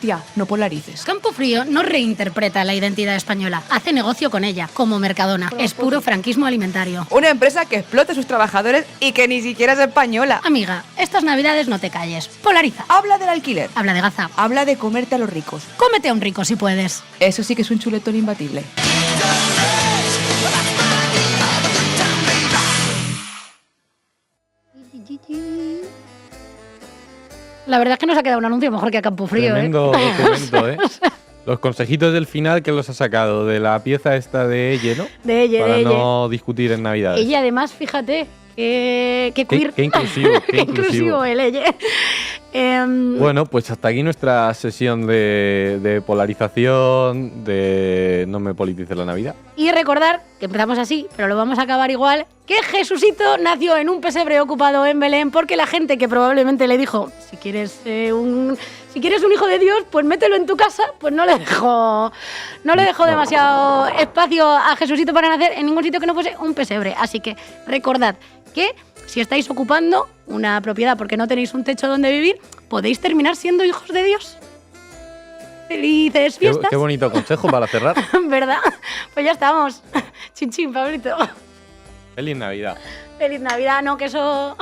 Tía, no polarices. Campofrío no reinterpreta la identidad española, hace negocio con ella, como Mercadona. Es puro franquismo alimentario. Una empresa que explota a sus trabajadores y que ni siquiera es española. Amiga, estas navidades no te calles. Polariza. Habla del alquiler. Habla de Gaza. Habla de comerte a los ricos. Cómete a un rico si puedes. Eso sí que es un chuletón imbatible. La verdad es que nos ha quedado un anuncio mejor que a Campofrío. Tremendo documento, ¿eh? Los consejitos del final que los ha sacado de la pieza esta de Elle, ¿no? De Elle, para de Elle. no discutir en Navidad. Ella además, fíjate, qué queer. Qué inclusivo, qué inclusivo. el Elle. Bueno, pues hasta aquí nuestra sesión de polarización, de no me politice la Navidad. Y recordar que empezamos así, pero lo vamos a acabar igual, que Jesucito nació en un pesebre ocupado en Belén porque la gente que probablemente le dijo, si quieres un hijo de Dios, pues mételo en tu casa, pues no le dejó demasiado espacio a Jesucito para nacer en ningún sitio que no fuese un pesebre. Así que recordad que si estáis ocupando una propiedad porque no tenéis un techo donde vivir, podéis terminar siendo hijos de Dios. Felices fiestas. Qué bonito consejo para cerrar. ¿Verdad? Pues ya estamos. Chin chin, Pablito. Feliz Navidad. Feliz Navidad, no, que eso...